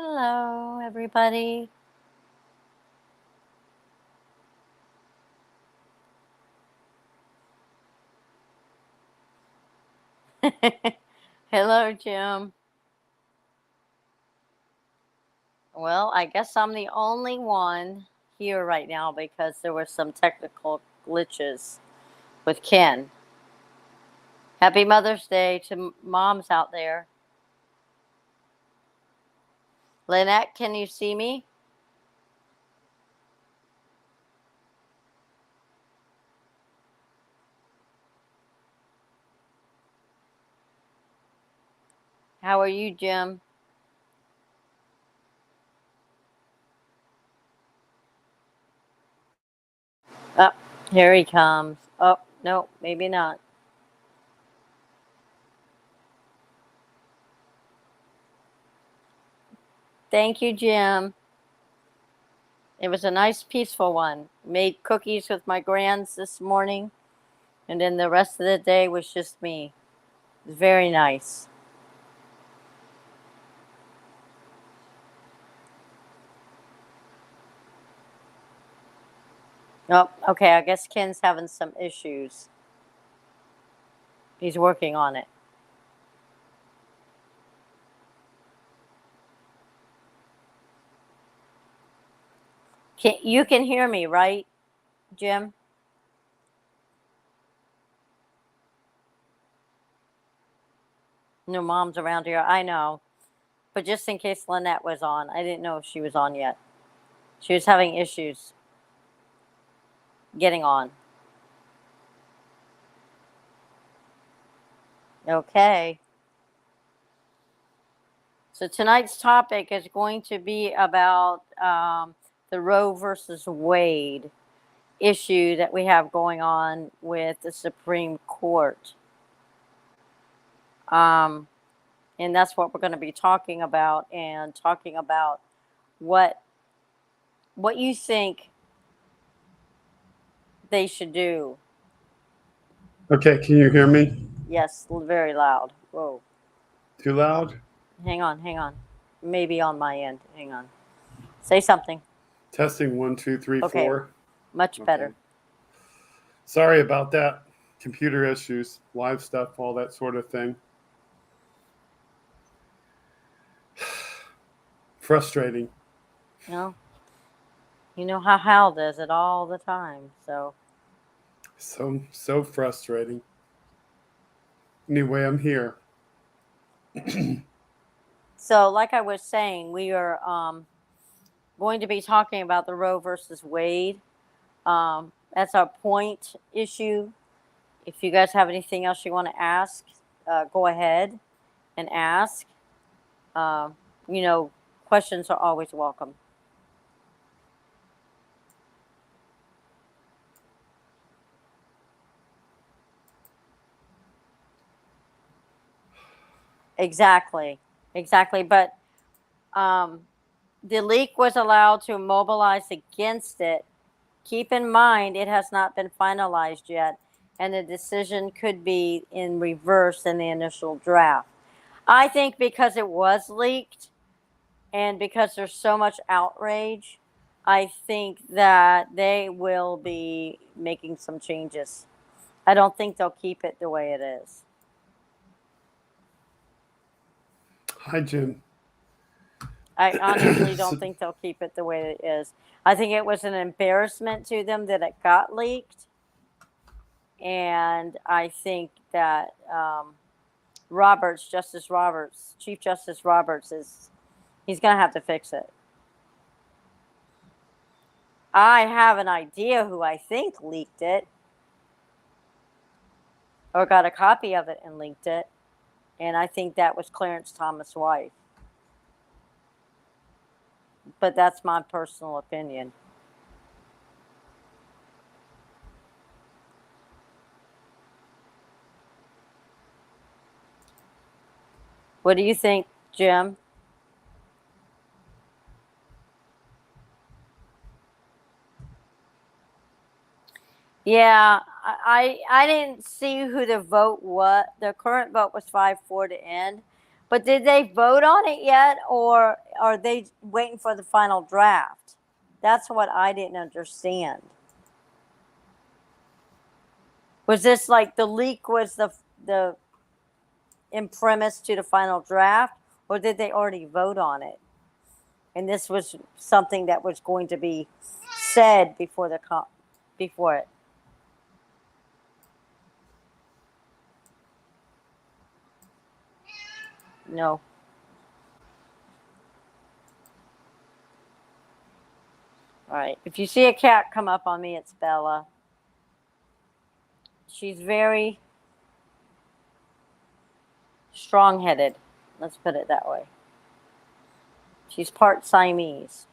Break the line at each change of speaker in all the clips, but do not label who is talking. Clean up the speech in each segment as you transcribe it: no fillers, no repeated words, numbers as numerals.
Hello, everybody. Hello, Jim. Well, I guess I'm the only one here right now because there were some technical glitches with Ken. Happy Mother's Day to moms out there. Lynette, can you see me? How are you, Jim? Oh, here he comes. Oh, no, maybe not. Thank you, Jim. It was a nice, peaceful one. Made cookies with my grands this morning, and then the rest of the day was just me. It was very nice. Oh, okay. I guess Ken's having some issues. He's working on it. You can hear me, right, Jim? No mom's around here. I know. But just in case Lynette was on, I didn't know if she was on yet. She was having issues getting on. Okay. So tonight's topic is going to be about the Roe versus Wade issue that we have going on with the Supreme Court. And that's what we're going to be talking about, and talking about what you think they should do.
Okay, can you hear me?
Yes, very loud. Whoa.
Too loud?
Hang on. Maybe on my end. Hang on. Say something.
Testing 1, 2, 3,
Okay.
4.
Much better.
Sorry about that. Computer issues, live stuff, all that sort of thing. Frustrating.
No. You know how Hal does it all the time. So
frustrating. Anyway, I'm here.
So, like I was saying, we are going to be talking about the Roe versus Wade. That's our point issue. If you guys have anything else you want to ask, go ahead and ask. You know, questions are always welcome. Exactly. But the leak was allowed to mobilize against it. Keep in mind, it has not been finalized yet, and the decision could be in reverse in the initial draft. I think because it was leaked and because there's so much outrage, I think that they will be making some changes. I don't think they'll keep it the way it is.
Hi, Jim.
I honestly don't think they'll keep it the way it is. I think it was an embarrassment to them that it got leaked. And I think that Chief Justice Roberts, he's going to have to fix it. I have an idea who I think leaked it or got a copy of it and leaked it. And I think that was Clarence Thomas' wife. But that's my personal opinion. What do you think, Jim? Yeah, I didn't see who the vote was. The current vote was 5-4 to end. But did they vote on it yet, or are they waiting for the final draft? That's what I didn't understand. Was this like the leak was the imprimis to the final draft, or did they already vote on it? And this was something that was going to be said before before it. No. All right. If you see a cat come up on me, it's Bella. She's very strong-headed. Let's put it that way. She's part Siamese,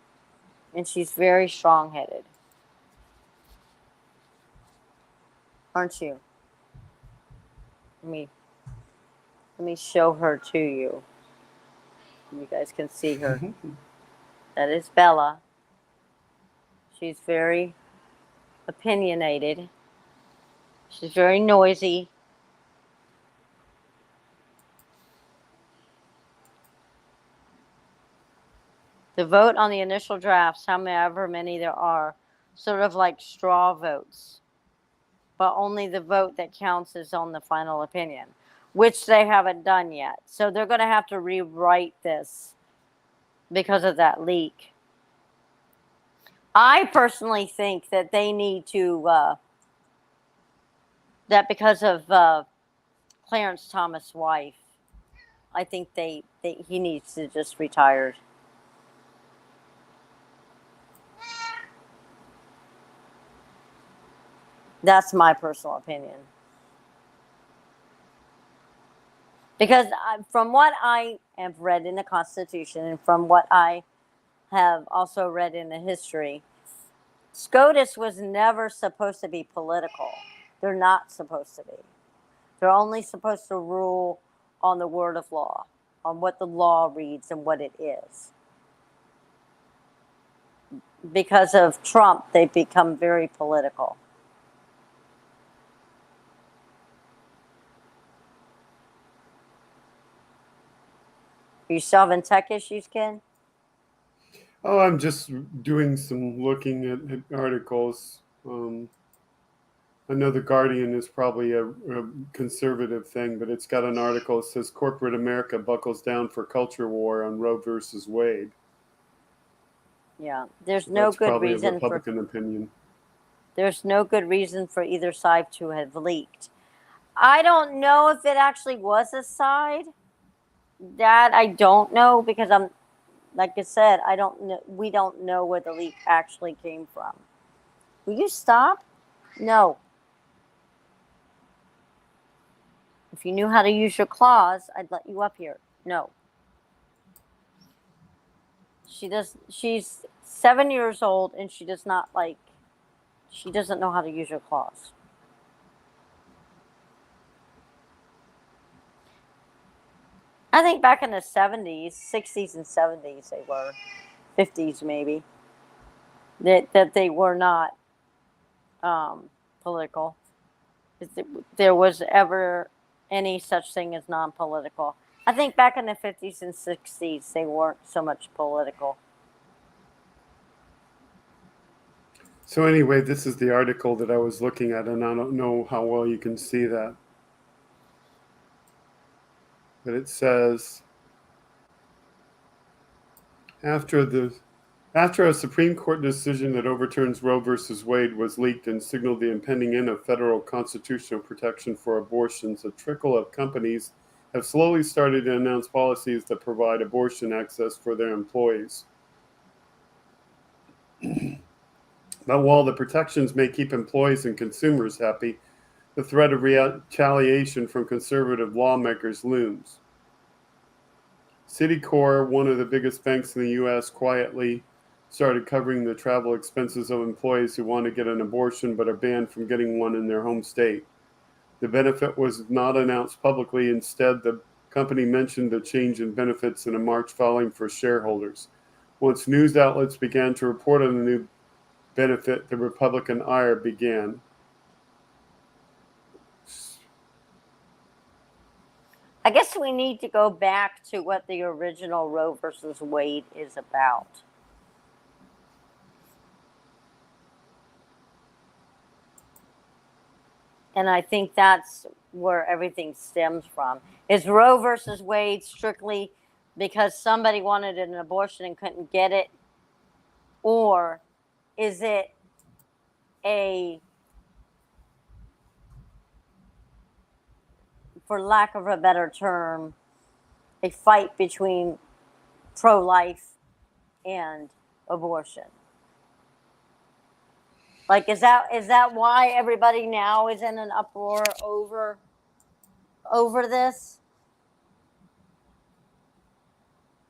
and she's very strong-headed. Aren't you? Let me show her to you. You guys can see her. That is Bella. She's very opinionated. She's very noisy. The vote on the initial drafts, however many there are, sort of like straw votes. But only the vote that counts is on the final opinion, which they haven't done yet. So they're going to have to rewrite this because of that leak. I personally think that they need to, that because of Clarence Thomas' wife, I think he needs to just retire. That's my personal opinion. Because from what I have read in the Constitution and from what I have also read in the history, SCOTUS was never supposed to be political. They're not supposed to be. They're only supposed to rule on the word of law, on what the law reads and what it is. Because of Trump, they've become very political. Are you still having tech issues, Ken?
Oh, I'm just doing some looking at articles. I know The Guardian is probably a conservative thing, but it's got an article that says corporate America buckles down for culture war on Roe versus Wade.
Yeah, there's
So
no
that's
good
probably
reason
a Republican opinion.
There's no good reason for either side to have leaked. I don't know if it actually was a side. That I don't know because like I said, I don't know. We don't know where the leak actually came from. Will you stop? No. If you knew how to use your claws, I'd let you up here. No. She's 7 years old and she doesn't know how to use her claws. I think back in the 70s, 60s and 70s they were, 50s maybe, that they were not political. If there was ever any such thing as non-political. I think back in the 50s and 60s they weren't so much political.
So anyway, this is the article that I was looking at, and I don't know how well you can see that. But it says, after a Supreme Court decision that overturns Roe versus Wade was leaked and signaled the impending end of federal constitutional protection for abortions, a trickle of companies have slowly started to announce policies that provide abortion access for their employees. But while the protections may keep employees and consumers happy, the threat of retaliation from conservative lawmakers looms. Citicorp, one of the biggest banks in the U.S., quietly started covering the travel expenses of employees who want to get an abortion but are banned from getting one in their home state. The benefit was not announced publicly. Instead, the company mentioned the change in benefits in a March filing for shareholders. Once news outlets began to report on the new benefit, the Republican ire began.
I guess we need to go back to what the original Roe versus Wade is about. And I think that's where everything stems from. Is Roe versus Wade strictly because somebody wanted an abortion and couldn't get it? Or is it a, for lack of a better term, a fight between pro-life and abortion? Like, is that why everybody now is in an uproar over this?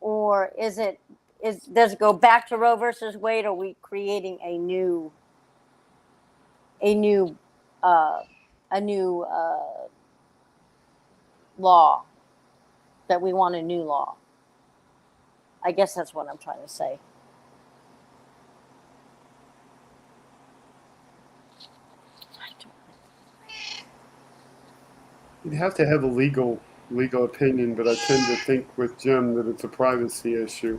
Or does it go back to Roe versus Wade? Or are we creating a new uh, law, that we want a new law? I guess that's what I'm trying to say.
You'd have to have a legal opinion, but I tend to think with Jim that it's a privacy issue.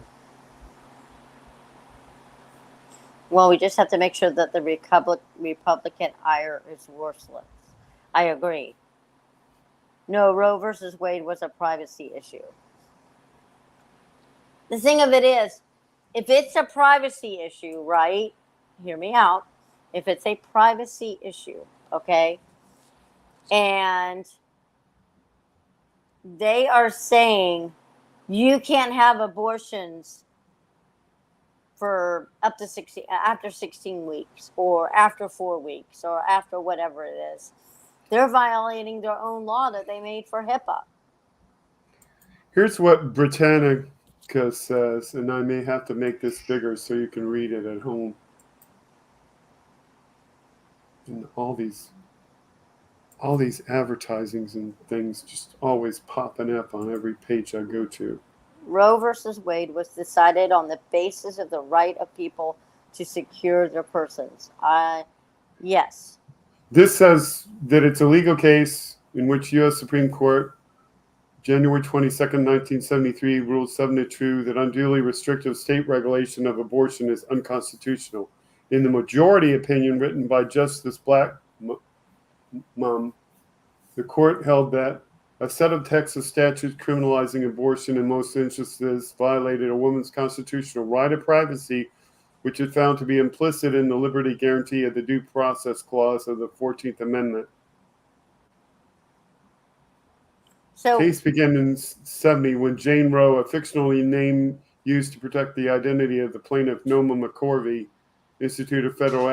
Well, we just have to make sure that the Republican ire is worthless. I agree. No, Roe versus Wade was a privacy issue. The thing of it is, if it's a privacy issue, right? Hear me out. If it's a privacy issue, okay? And they are saying you can't have abortions for up to 16, after 16 weeks, or after 4 weeks, or after whatever it is. They're violating their own law that they made for HIPAA.
Here's what Britannica says, and I may have to make this bigger so you can read it at home. And all these advertisings and things just always popping up on every page I go to.
Roe versus Wade was decided on the basis of the right of people to secure their persons. Yes.
This says that it's a legal case in which U.S. Supreme Court, January 22nd, 1973, ruled 7-2 that unduly restrictive state regulation of abortion is unconstitutional. In the majority opinion written by Justice Blackmun, the court held that a set of Texas statutes criminalizing abortion in most instances violated a woman's constitutional right of privacy, which it found to be implicit in the liberty guarantee of the Due Process Clause of the 14th Amendment.
So,
Case began in 70 when Jane Roe, a fictional name used to protect the identity of the plaintiff Noma McCorvey, instituted federal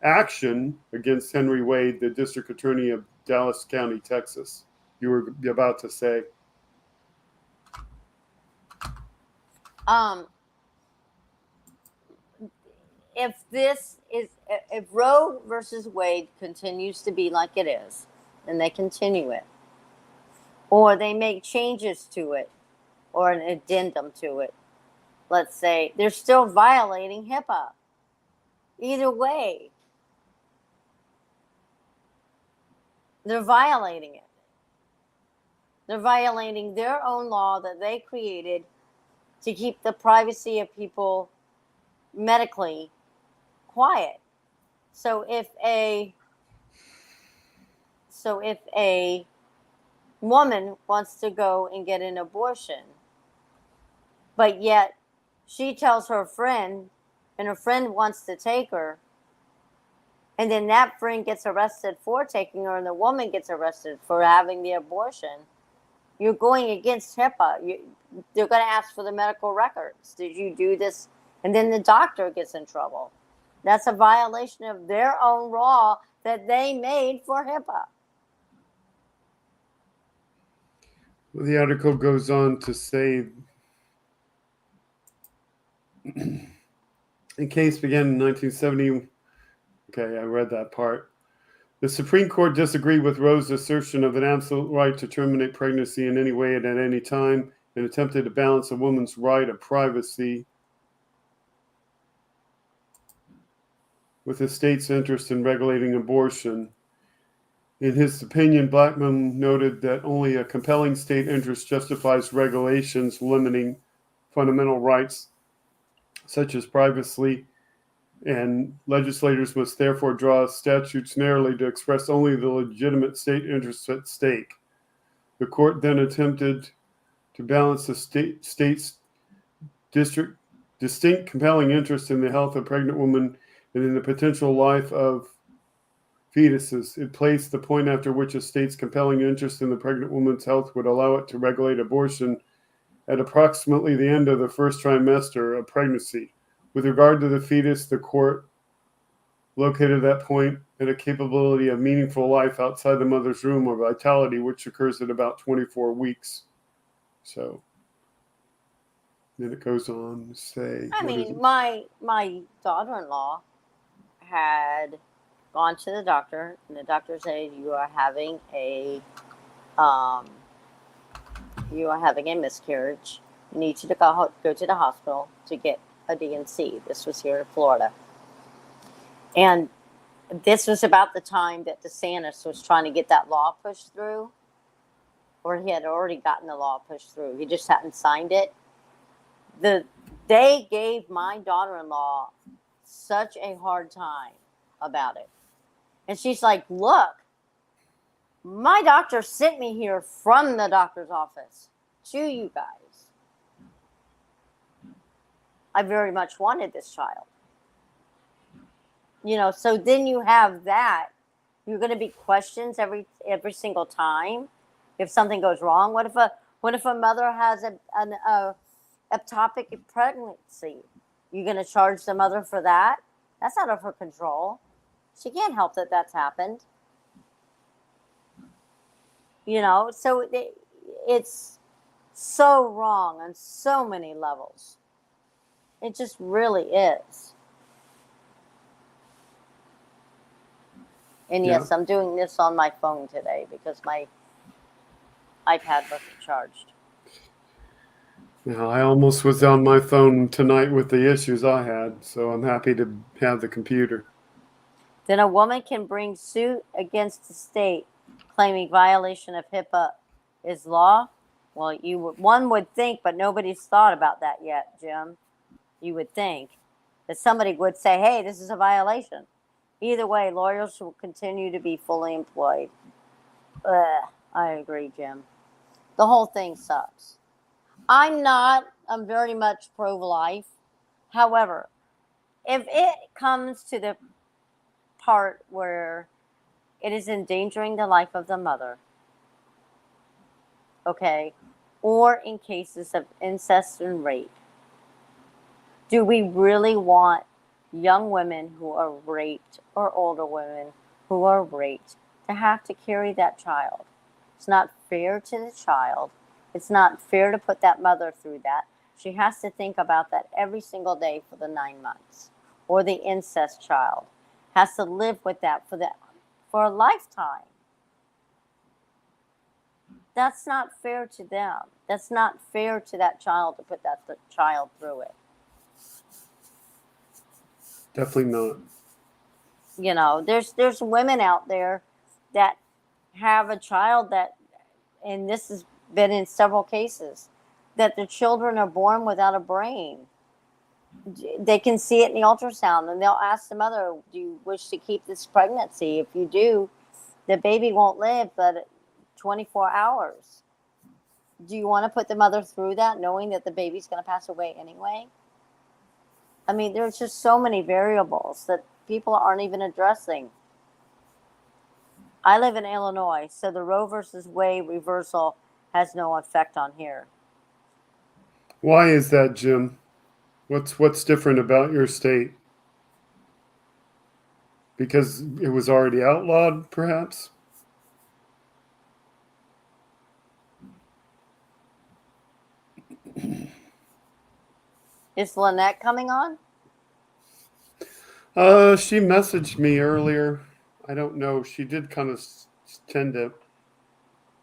action against Henry Wade, the district attorney of Dallas County, Texas. You were about to say.
If Roe versus Wade continues to be like it is, and they continue it, or they make changes to it, or an addendum to it, let's say, they're still violating HIPAA. Either way, they're violating it. They're violating their own law that they created to keep the privacy of people medically quiet. So if a woman wants to go and get an abortion, but yet she tells her friend, and her friend wants to take her, and then that friend gets arrested for taking her, and the woman gets arrested for having the abortion, you're going against HIPAA. They're going to ask for the medical records. Did you do this? And then the doctor gets in trouble. That's a violation of their own law that they made for HIPAA.
Well, the article goes on to say, the case began in 1970. Okay, I read that part. The Supreme Court disagreed with Roe's assertion of an absolute right to terminate pregnancy in any way and at any time, and attempted to balance a woman's right of privacy with the state's interest in regulating abortion. In his opinion, Blackmun noted that only a compelling state interest justifies regulations limiting fundamental rights such as privacy, and legislators must therefore draw statutes narrowly to express only the legitimate state interests at stake. The court then attempted to balance the state's distinct compelling interest in the health of pregnant women and in the potential life of fetuses. It placed the point after which a state's compelling interest in the pregnant woman's health would allow it to regulate abortion at approximately the end of the first trimester of pregnancy. With regard to the fetus, the court located that point at a capability of meaningful life outside the mother's womb or vitality, which occurs at about 24 weeks. So then it goes on to say,
I mean, my daughter-in-law had gone to the doctor, and the doctor said you are having a miscarriage. You need to go to the hospital to get a D&C. This was here in Florida, and this was about the time that DeSantis was trying to get that law pushed through, or he had already gotten the law pushed through. He just hadn't signed it. They gave my daughter-in-law such a hard time about it. And she's like, look, my doctor sent me here from the doctor's office to you guys. I very much wanted this child. So then you have that. You're going to be questions every single time if something goes wrong. What if a mother has an ectopic pregnancy? You're going to charge the mother for that? That's out of her control. She can't help that that's happened. So it's so wrong on so many levels. It just really is. And yes, I'm doing this on my phone today because my iPad wasn't charged.
I almost was on my phone tonight with the issues I had, so I'm happy to have the computer.
Then a woman can bring suit against the state claiming violation of HIPAA is law. Well, one would think, but nobody's thought about that yet, Jim. You would think that somebody would say, hey, this is a violation. Either way, lawyers will continue to be fully employed. I agree, Jim. The whole thing sucks. I'm very much pro-life. However, if it comes to the part where it is endangering the life of the mother, okay, or in cases of incest and rape, do we really want young women who are raped or older women who are raped to have to carry that child? It's not fair to the child. It's not fair to put that mother through that. She has to think about that every single day for the 9 months. Or the incest child has to live with that for a lifetime. That's not fair to them. That's not fair to that child to put that child through it.
Definitely not.
There's women out there that have a child that, and this has been in several cases, that their children are born without a brain. They can see it in the ultrasound, and they'll ask the mother, do you wish to keep this pregnancy? If you do, the baby won't live but 24 hours. Do you want to put the mother through that, knowing that the baby's going to pass away anyway? I mean, there's just so many variables that people aren't even addressing. I live in Illinois, so the Roe versus Wade reversal has no effect on here.
Why is that, Jim? What's different about your state? Because it was already outlawed, perhaps?
Is Lynette coming on?
She messaged me earlier. I don't know. She did kind of tend to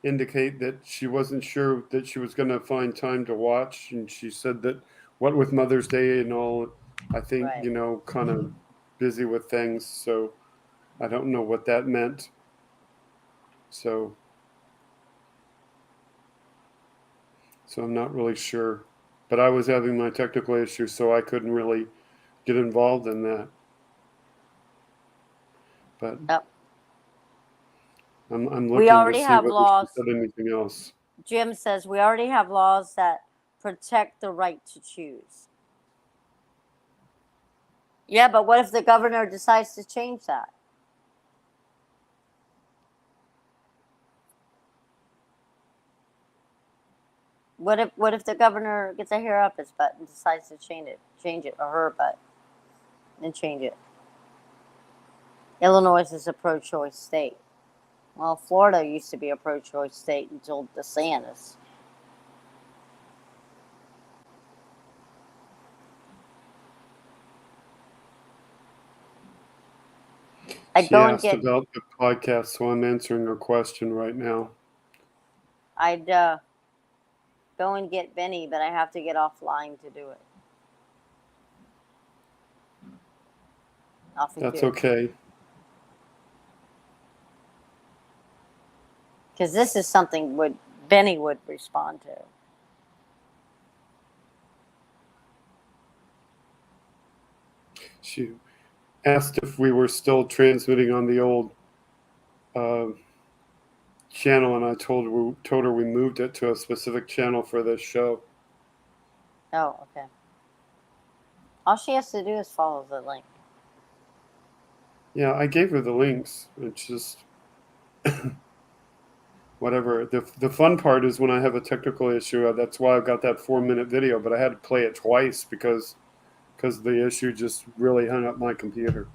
indicate that she wasn't sure that she was going to find time to watch. And she said that what with Mother's Day and all, I think,
Right.
kind of busy with things. So I don't know what that meant. So I'm not really sure. But I was having my technical issues, so I couldn't really get involved in that. But
Yep.
I'm
We
looking to
already
see
have
whether she
laws.
said anything else.
Jim says we already have laws that protect the right to choose. Yeah, but what if the governor decides to change that? What if the governor gets a hair up his butt and decides to change it, or her butt, and change it? Illinois is a pro-choice state. Well, Florida used to be a pro-choice state until DeSantis. I'd
She
go and
asked
get.
about the podcast, so I'm answering her question right now.
I'd go and get Benny, but I have to get offline to do it. Off the
That's
queue.
okay.
Because this is something Benny would respond to.
She asked if we were still transmitting on the old channel, and I told her we moved it to a specific channel for this show.
Oh, okay. All she has to do is follow the link.
Yeah, I gave her the links. It's just whatever. The fun part is when I have a technical issue. That's why I've got that 4-minute video, but I had to play it twice because the issue just really hung up my computer.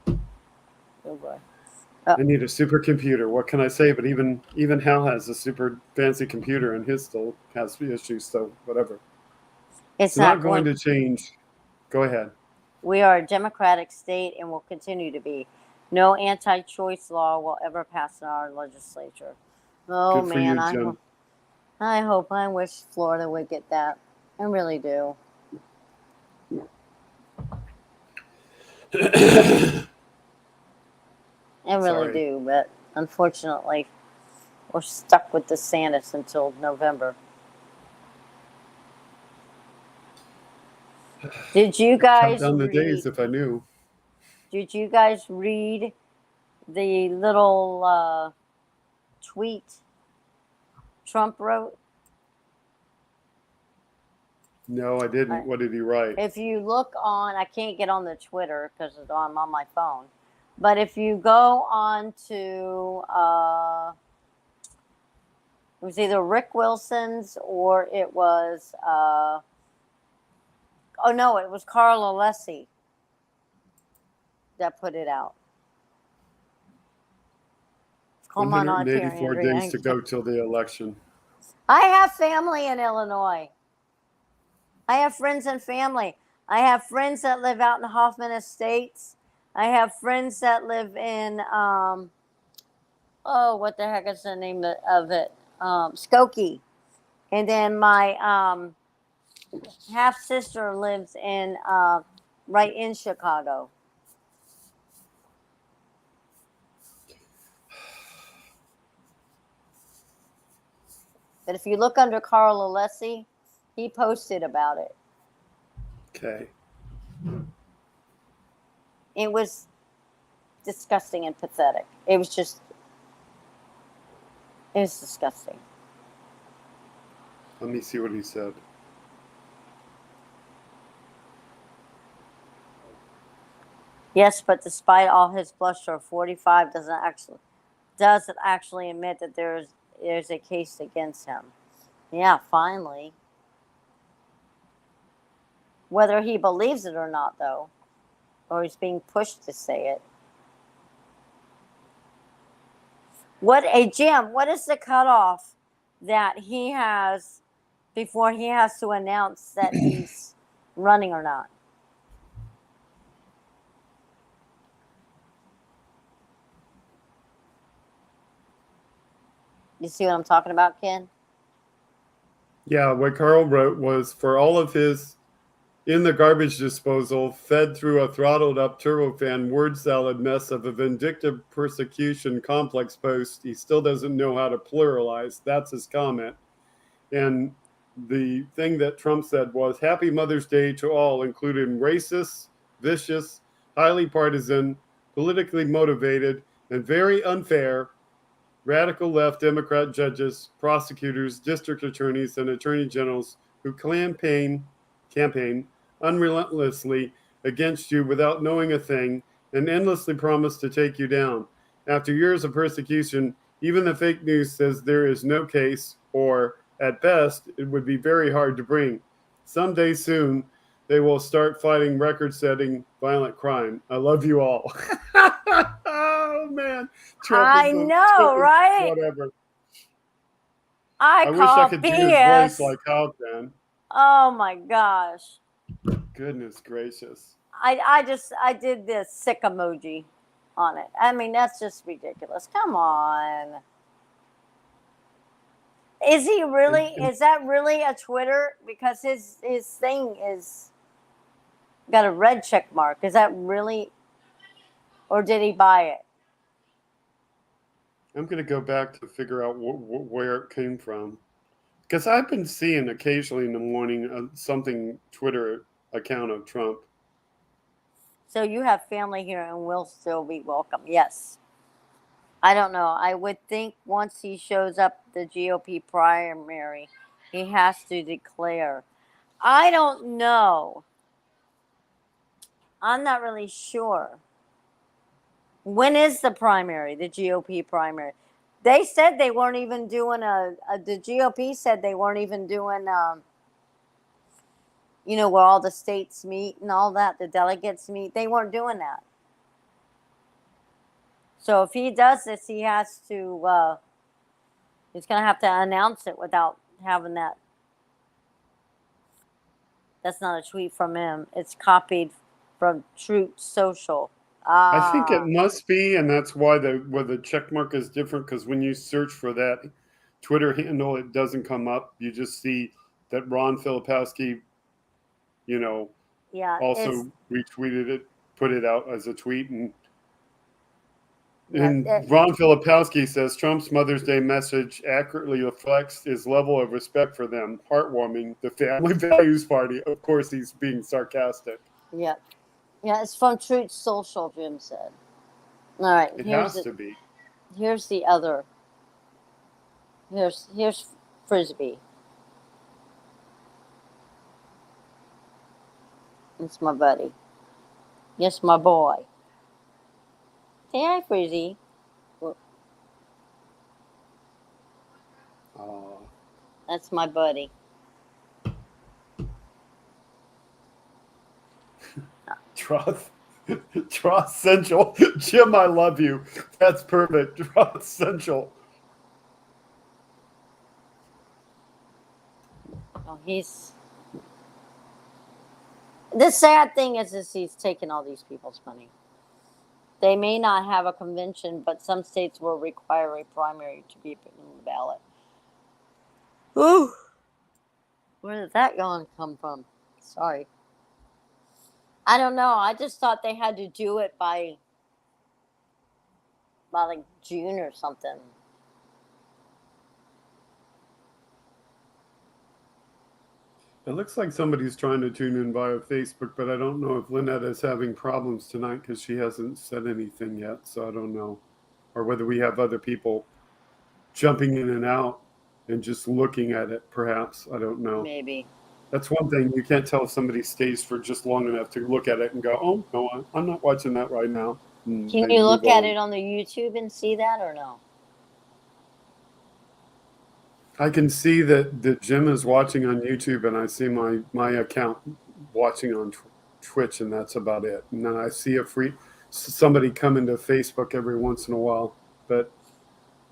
Oh boy.
I need a supercomputer. What can I say? But even Hal has a super fancy computer, and his still has issues. So whatever.
It's
not
not
going to change. Go ahead.
We are a democratic state and will continue to be. No anti-choice law will ever pass in our legislature. Oh
Good for
man,
you, Jim.
I wish Florida would get that. I really do. I really do, but unfortunately, we're stuck with DeSantis until November. Did you guys
count down the days if I knew?
Did you guys read the little tweet Trump wrote?
No, I didn't. What did he write?
If you look on, I can't get on the Twitter because I'm on my phone. But if you go on to, it was either Rick Wilson's or it was, oh no, it was Carl Alessi that put it out. Come on,
184 days to go till the election.
I have family in Illinois. I have friends and family. I have friends that live out in Hoffman Estates. I have friends that live in, what the heck is the name of it? Skokie. And then my half sister lives in, right in Chicago. But if you look under Carl Alessi, he posted about it.
Okay.
It was disgusting and pathetic. It was disgusting.
Let me see what he said.
Yes, but despite all his bluster, 45 doesn't actually admit that there's a case against him. Yeah, finally. Whether he believes it or not, though, or he's being pushed to say it. Jim, what is the cutoff that he has before he has to announce that he's running or not? You see what I'm talking about, Ken?
Yeah, what Carl wrote was for all of his In the garbage disposal, fed through a throttled up turbofan word salad mess of a vindictive persecution complex post, he still doesn't know how to pluralize. That's his comment. And the thing that Trump said was, Happy Mother's Day to all, including racist, vicious, highly partisan, politically motivated, and very unfair radical left Democrat judges, prosecutors, district attorneys, and attorney generals who campaign unrelentlessly against you without knowing a thing and endlessly promise to take you down. After years of persecution, even the fake news says there is no case, or at best, it would be very hard to bring. Someday soon, they will start fighting record setting violent crime. I love you all. Oh, man. Trump is
I
the
know, right?
whatever.
I
I wish I
call
could do his voice
BS.
like Hal can.
Oh my gosh.
Goodness gracious.
I did this sick emoji on it. I mean, that's just ridiculous. Come on. Is he really? Is that really a Twitter? Because his thing is got a red check mark. Is that really, or did he buy it?
I'm going to go back to figure out where it came from. Because I've been seeing occasionally in the morning something Twitter account of Trump.
So you have family here and will still be welcome. Yes. I don't know. I would think once he shows up the GOP primary, he has to declare. I don't know. I'm not really sure. When is the primary, the GOP primary? They said they weren't even doing the GOP said they weren't even doing, where all the states meet and all that, the delegates meet. They weren't doing that. So if he does this, he has to, he's going to have to announce it without having that. That's not a tweet from him. It's copied from Truth Social.
I think it
Ah,
must be, and that's why the check mark is different. Because when you search for that Twitter handle, it doesn't come up. You just see that Ron Filipowski,
yeah. It's
also retweeted it, put it out as a tweet, and
yeah.
Ron Filipowski says Trump's Mother's Day message accurately reflects his level of respect for them. Heartwarming. The Family Values Party. Of course, he's being sarcastic.
Yeah. Yeah. It's from Truth Social. Jim said. All right.
It has to be.
Here's the other. Here's Frisbee. It's my buddy. Yes, my boy. Say hi, Frizzy. That's my buddy.
Troth Central. Jim, I love you. That's perfect. Troth Central.
Oh, the sad thing is he's taking all these people's money. They may not have a convention, but some states will require a primary to be put on the ballot. Ooh. Where did that yawn come from? Sorry. I don't know. I just thought they had to do it by like June or something.
It looks like somebody's trying to tune in via Facebook, but I don't know if Lynette is having problems tonight because she hasn't said anything yet. So I don't know. Or whether we have other people jumping in and out and just looking at it, perhaps. I don't know.
Maybe.
That's one thing. You can't tell if somebody stays for just long enough to look at it and go, oh, no, I'm not watching that right now.
Can you look at it on the YouTube and see that or no?
I can see that Jim is watching on YouTube, and I see my account watching on Twitch, and that's about it. And then I see somebody come into Facebook every once in a while, but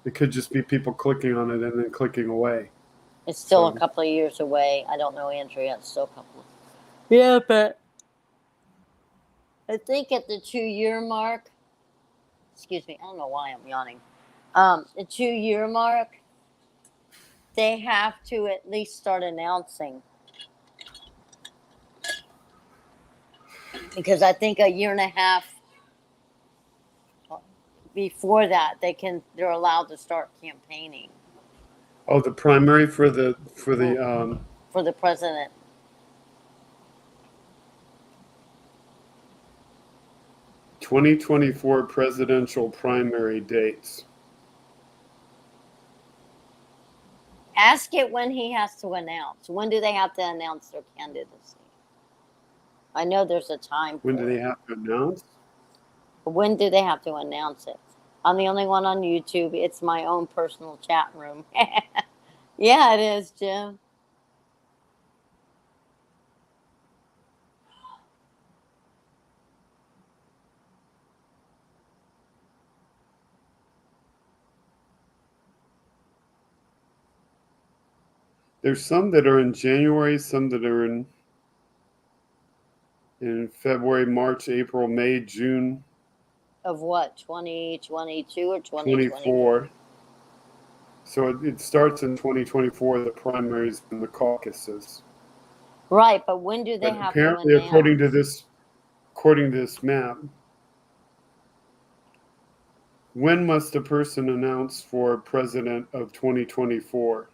it could just be people clicking on it and then clicking away.
It's still a couple of years away. I don't know, Andrea. It's still a couple. Yeah, but I think at the 2-year mark. Excuse me. I don't know why I'm yawning. The 2-year mark, they have to at least start announcing because I think a year and a half before that they're allowed to start campaigning
Oh, the primary for the
for the president.
2024 presidential primary dates.
Ask it when he has to announce. When do they have to announce their candidacy? I know there's a time.
When do they have to announce?
When do they have to announce it? I'm the only one on YouTube. It's my own personal chat room. Yeah, it is, Jim.
There's some that are in January, some that are in February, March, April, May, June.
Of what? 2022 or 2024?
24. So it starts in 2024, the primaries and the caucuses.
Right, but when do they
But
have
apparently,
to announce?
according to this map, when must a person announce for president of 2024?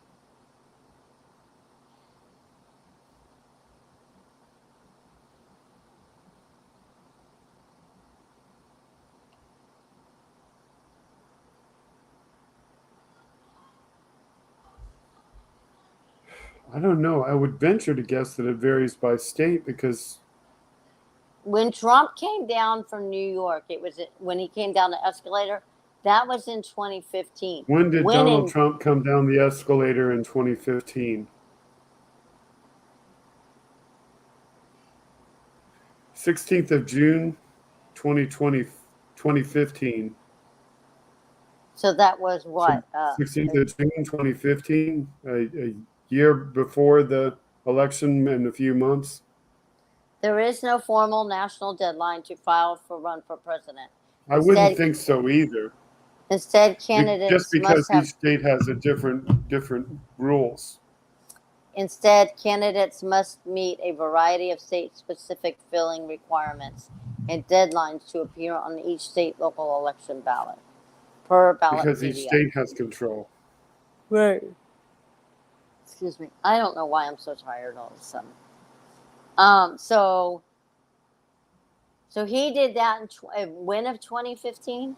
I don't know. I would venture to guess that it varies by state because
When Trump came down from New York, it was when he came down the escalator. That was in 2015.
when did Donald Trump come down the escalator in 2015? 16th of June, 2015.
So that was what?
16th of June, 2015, a year before the election and a few months.
There is no formal national deadline to file for run for president.
I wouldn't think so either.
Instead, candidates
just because
must have.
each state has a different rules.
Instead, candidates must meet a variety of state-specific filling requirements and deadlines to appear on each state local election ballot. Per ballot
Because
PDF.
each state has control.
Right. Excuse me. I don't know why I'm so tired all of a sudden. So he did that in when of 2015?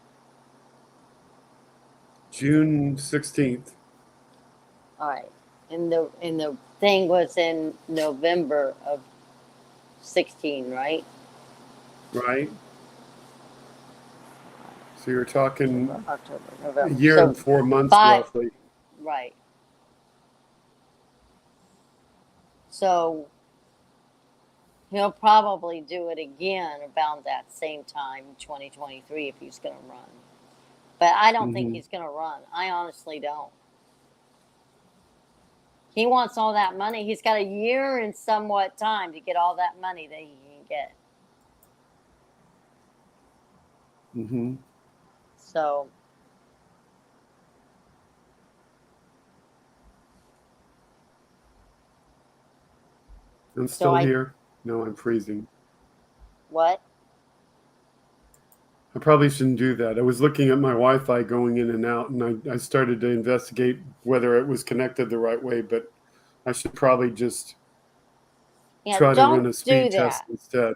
June 16th.
All right. And the thing was in November of 16, right?
Right. So you're talking
October, November.
a year and 4 months roughly.
Right. So he'll probably do it again about that same time, 2023, if he's going to run. But I don't think he's going to run. I honestly don't. He wants all that money. He's got a year and somewhat time to get all that money that he can get.
Mm-hmm.
So
I'm still here. No, I'm freezing.
What?
I probably shouldn't do that. I was looking at my Wi-Fi going in and out, and I started to investigate whether it was connected the right way, but I should probably just try to run a speed test instead.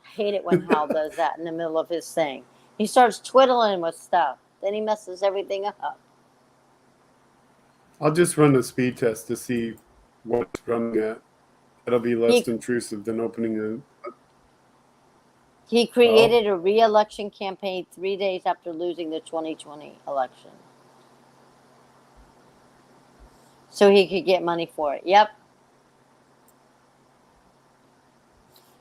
I hate it when Hal does that in the middle of his thing. He starts twiddling with stuff. Then he messes everything up.
I'll just run a speed test to see what it's running at. That'll be less intrusive than opening a...
He created a re-election campaign 3 days after losing the 2020 election. So he could get money for it. Yep.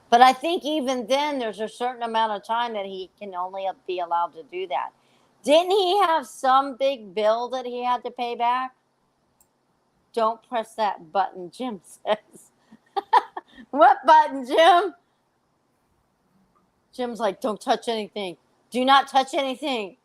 But I think even then there's a certain amount of time that he can only be allowed to do that. Didn't he have some big bill that he had to pay back? Don't press that button, Jim says. What button, Jim? Jim's like, don't touch anything. Do not touch anything.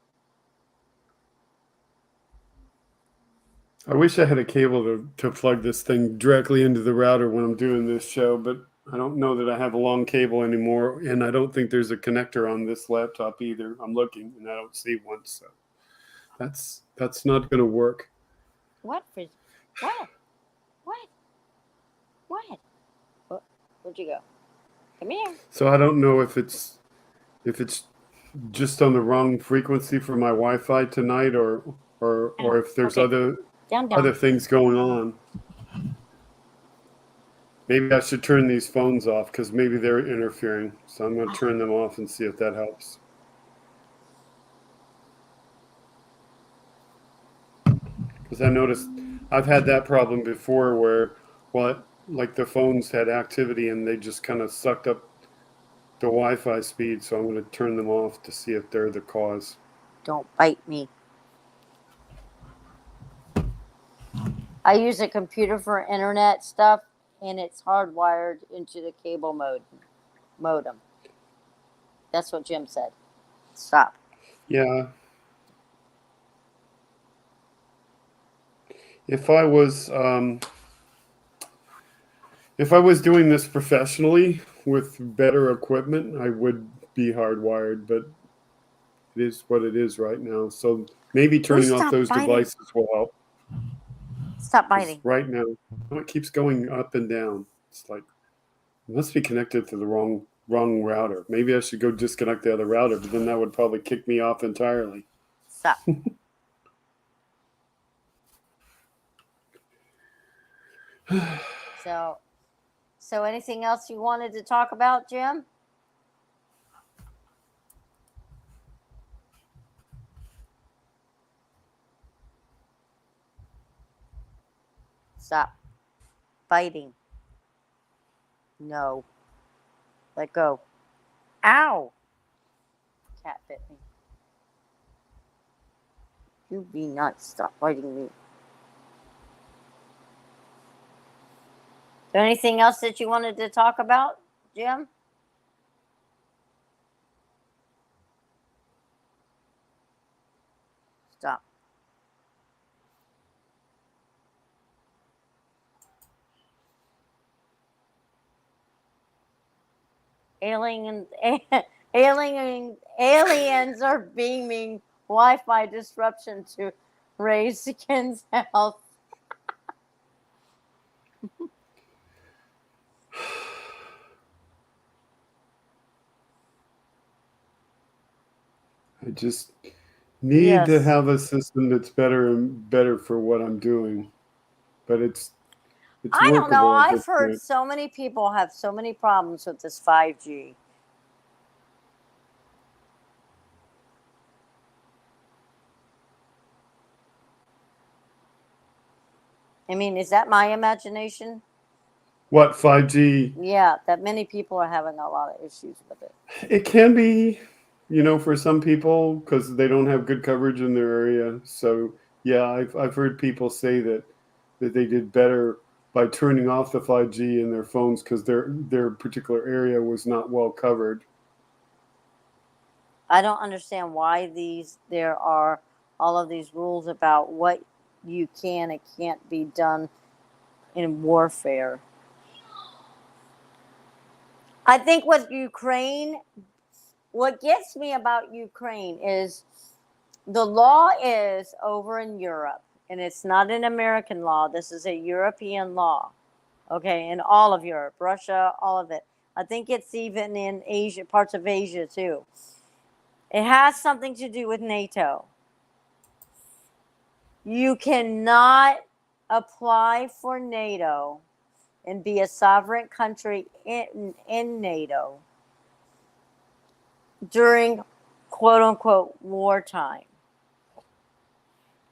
I wish I had a cable to plug this thing directly into the router when I'm doing this show, but I don't know that I have a long cable anymore, and I don't think there's a connector on this laptop either. I'm looking, and I don't see one, so that's not going to work.
What? What? What? What? Where'd you go? Come here.
So I don't know if it's just on the wrong frequency for my Wi-Fi tonight, or if there's
Okay. Down.
other things going on. Maybe I should turn these phones off because maybe they're interfering. So I'm going to turn them off and see if that helps. Because I noticed I've had that problem before where, like the phones had activity and they just kind of sucked up the Wi-Fi speed. So I'm going to turn them off to see if they're the cause.
Don't bite me. I use a computer for internet stuff, and it's hardwired into the cable modem. That's what Jim said. Stop.
Yeah. If I was doing this professionally with better equipment, I would be hardwired, but it is what it is right now. So maybe turning off those devices will help.
Stop biting.
Right now, it keeps going up and down. It's like it must be connected to the wrong router. Maybe I should go disconnect the other router, but then that would probably kick me off entirely.
Stop. So anything else you wanted to talk about, Jim? Stop biting. No. Let go. Ow! Cat bit me. You be nuts. Stop biting me. Is there anything else that you wanted to talk about, Jim? Stop. Aliens are beaming Wi-Fi disruption to raise skin's health.
I just need to have a system that's better and better for what I'm doing, but it's
I don't know.
workable at
I've
this
heard
point.
so many people have so many problems with this 5G. I mean, is that my imagination?
What 5G?
Yeah, that many people are having a lot of issues with it.
It can be, for some people because they don't have good coverage in their area. So yeah, I've heard people say that they did better by turning off the 5G in their phones because their particular area was not well covered.
I don't understand why there are all of these rules about what you can and can't be done in warfare. I think what gets me about Ukraine is the law is over in Europe, and it's not an American law. This is a European law, okay, in all of Europe, Russia, all of it. I think it's even in Asia, parts of Asia too. It has something to do with NATO. You cannot apply for NATO and be a sovereign country in NATO during quote unquote wartime.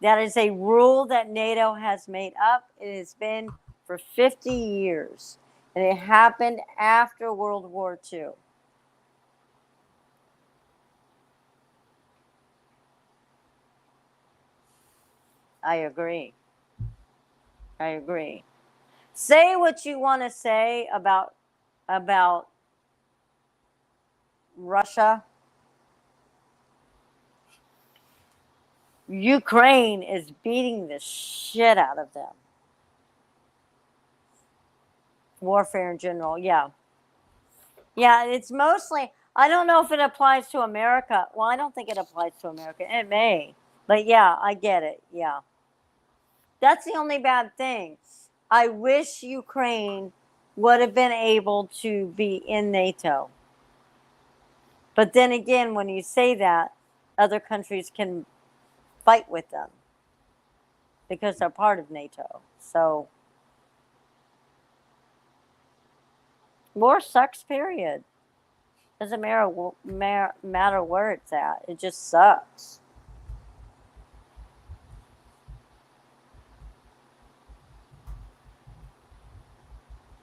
That is a rule that NATO has made up. It has been for 50 years, and it happened after World War II. I agree. Say what you want to say about Russia. Ukraine is beating the shit out of them. Warfare in general, yeah. Yeah, it's mostly, I don't know if it applies to America. Well, I don't think it applies to America. It may. But yeah, I get it. Yeah. That's the only bad thing. I wish Ukraine would have been able to be in NATO. But then again, when you say that, other countries can fight with them because they're part of NATO. So war sucks, period. Doesn't matter where it's at. It just sucks.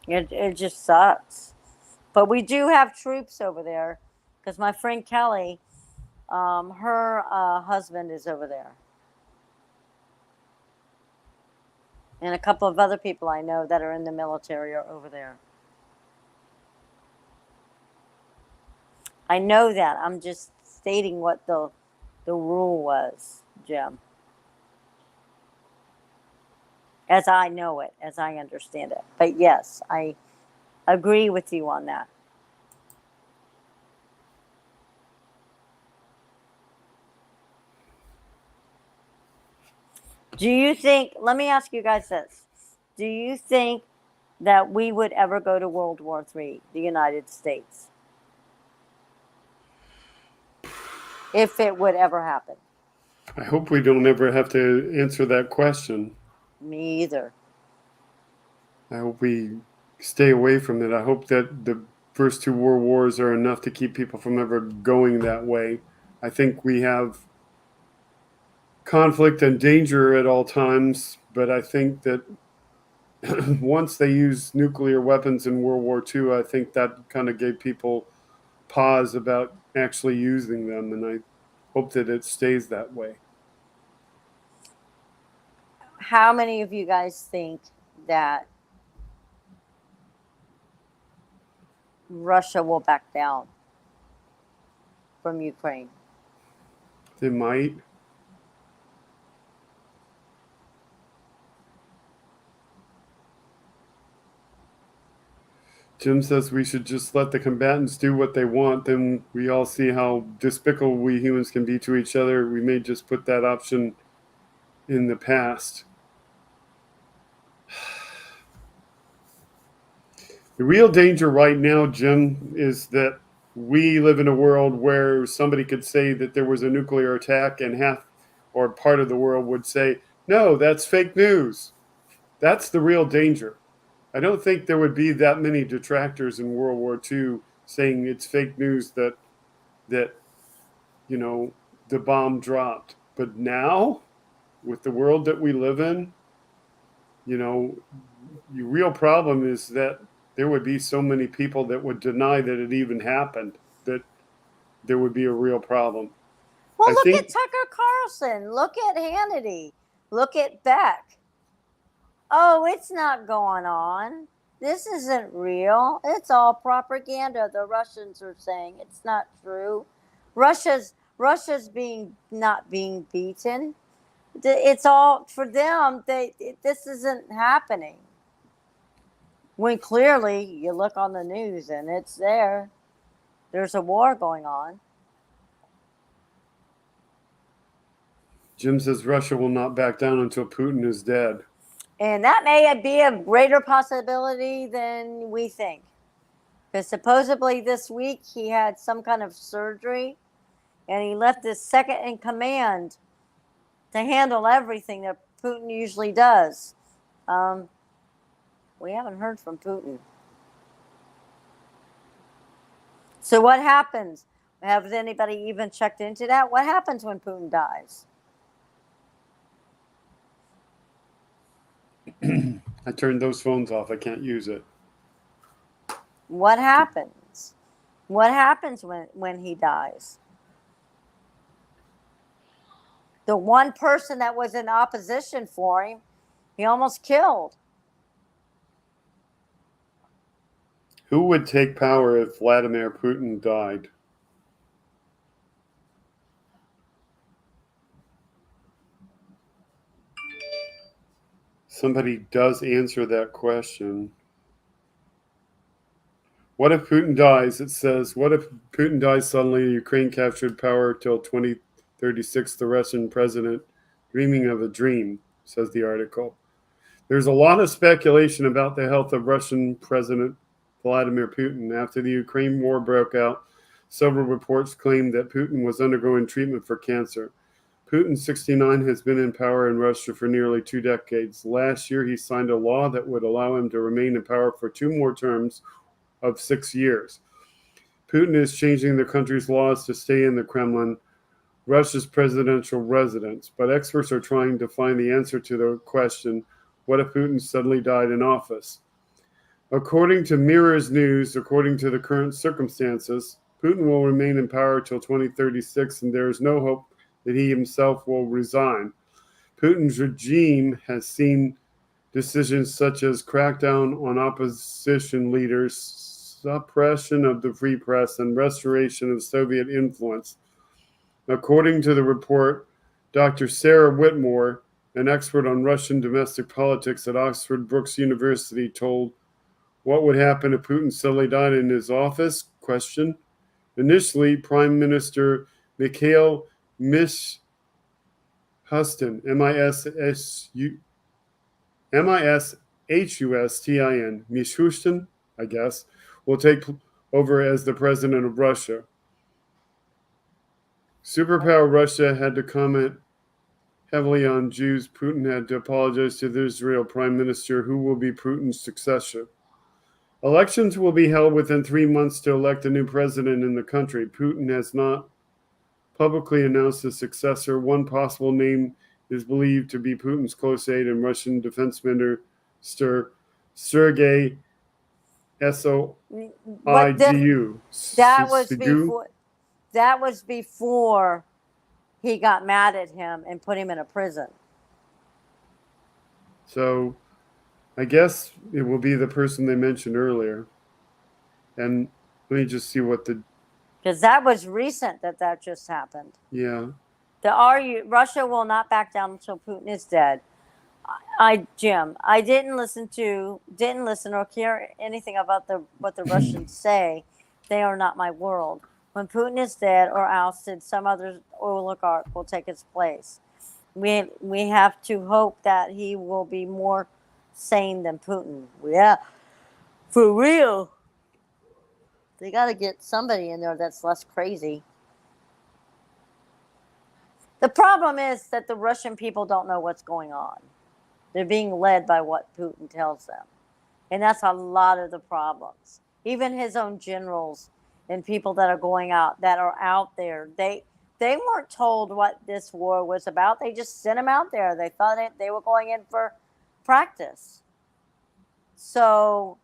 It just sucks. But we do have troops over there because my friend Kelly, her husband is over there. And a couple of other people I know that are in the military are over there. I know that. I'm just stating what the rule was, Jim. As I know it, as I understand it. But yes, I agree with you on that. Do you think, let me ask you guys this. Do you think that we would ever go to World War III, the United States? If it would ever happen?
I hope we don't ever have to answer that question.
Me either.
I hope we stay away from it. I hope that the first two world wars are enough to keep people from ever going that way. I think we have conflict and danger at all times, but I think that once they used nuclear weapons in World War II, I think that kind of gave people pause about actually using them, and I hope that it stays that way.
How many of you guys think that Russia will back down from Ukraine?
They might. Jim says we should just let the combatants do what they want. Then we all see how despicable we humans can be to each other. We may just put that option in the past. The real danger right now, Jim, is that we live in a world where somebody could say that there was a nuclear attack and half or part of the world would say, no, that's fake news. That's the real danger. I don't think there would be that many detractors in World War II saying it's fake news that you know the bomb dropped. But now, with the world that we live in, you know, the real problem is that there would be so many people that would deny that it even happened that there would be a real problem.
Well,
I
look at
think
Tucker Carlson. Look at Hannity. Look at Beck. Oh, it's not going on. This isn't real. It's all propaganda. The Russians are saying it's not true. Russia's being not being beaten. It's all for them. This isn't happening. When clearly you look on the news and it's there. There's a war going on.
Jim says Russia will not back down until Putin is dead.
And that may be a greater possibility than we think. Because supposedly this week he had some kind of surgery and he left his second in command to handle everything that Putin usually does. We haven't heard from Putin. So what happens? Has anybody even checked into that? What happens when Putin dies?
I turned those phones off. I can't use it.
What happens? What happens when he dies? The one person that was in opposition for him, he almost killed.
Who would take power if Vladimir Putin died? Somebody does answer that question. What if Putin dies? It says, what if Putin dies suddenly? Ukraine captured power till 2036. The Russian president dreaming of a dream, says the article. There's a lot of speculation about the health of Russian President Vladimir Putin. After the Ukraine war broke out, several reports claimed that Putin was undergoing treatment for cancer. Putin, 69, has been in power in Russia for nearly 2 decades. Last year, he signed a law that would allow him to remain in power for 2 more terms of 6 years. Putin is changing the country's laws to stay in the Kremlin, Russia's presidential residence, but experts are trying to find the answer to the question, what if Putin suddenly died in office? According to Mirror's News, according to the current circumstances, Putin will remain in power till 2036, and there is no hope that he himself will resign. Putin's regime has seen decisions such as crackdown on opposition leaders, suppression of the free press, and restoration of Soviet influence. According to the report, Dr. Sarah Whitmore, an expert on Russian domestic politics at Oxford Brookes University, told what would happen if Putin suddenly died in his office? Question. Initially, Prime Minister Mikhail Mishustin, Mishustin, I guess, will take over as the president of Russia. Superpower Russia had to comment heavily on Jews. Putin had to apologize to the Israel prime minister, who will be Putin's successor. Elections will be held within 3 months to elect a new president in the country. Putin has not publicly announced a successor. One possible name is believed to be Putin's close aide and Russian defense minister Sergei Soigu.
That was before he got mad at him and put him in a prison.
So I guess it will be the person they mentioned earlier. And let me just see what the...
Because that was recent that just happened.
Yeah.
Russia will not back down until Putin is dead. Jim, I didn't listen or hear anything about what the Russians say. They are not my world. When Putin is dead or ousted, some other oligarch will take his place. We have to hope that he will be more sane than Putin. Yeah, for real. They got to get somebody in there that's less crazy. The problem is that the Russian people don't know what's going on. They're being led by what Putin tells them. And that's a lot of the problems. Even his own generals and people that are out there, they weren't told what this war was about. They just sent them out there. They thought they were going in for practice. So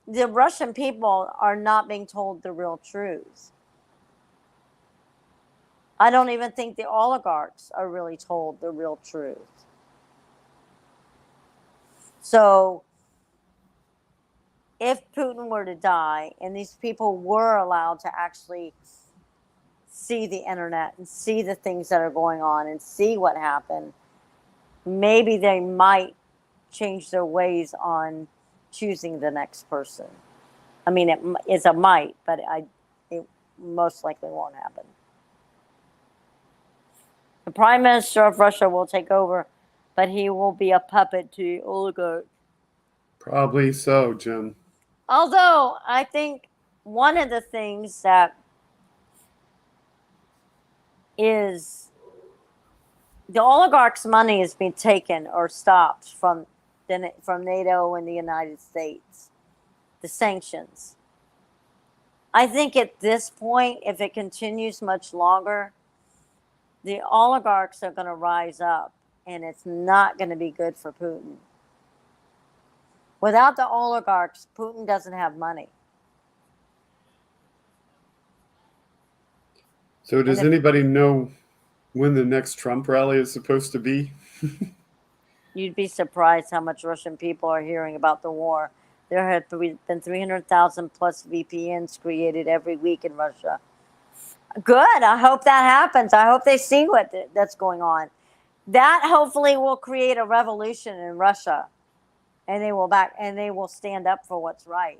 the Russian people are not being told the real truth. I don't even think the oligarchs are really told the real truth. So if Putin were to die and these people were allowed to actually see the internet and see the things that are going on and see what happened, maybe they might change their ways on choosing the next person. I mean, it's a might, but it most likely won't happen. The Prime Minister of Russia will take over, but he will be a puppet to the oligarch.
Probably so, Jim.
Although I think one of the things that is the oligarchs' money is being taken or stopped from NATO and the United States, the sanctions. I think at this point, if it continues much longer, the oligarchs are going to rise up, and it's not going to be good for Putin. Without the oligarchs, Putin doesn't have money.
So does anybody know when the next Trump rally is supposed to be?
You'd be surprised how much Russian people are hearing about the war. There have been 300,000 plus VPNs created every week in Russia. Good. I hope that happens. I hope they see that's going on. That hopefully will create a revolution in Russia, and they will stand up for what's right.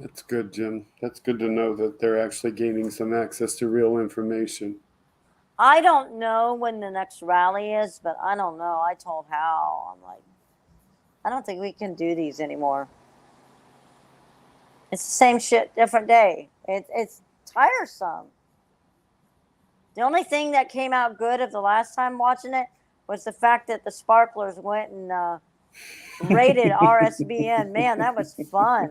That's good, Jim. That's good to know that they're actually gaining some access to real information.
I don't know when the next rally is, but I don't know. I told Hal, I'm like, I don't think we can do these anymore. It's the same shit, different day. It's tiresome. The only thing that came out good of the last time watching it was the fact that the sparklers went and rated RSBN. Man, that was fun.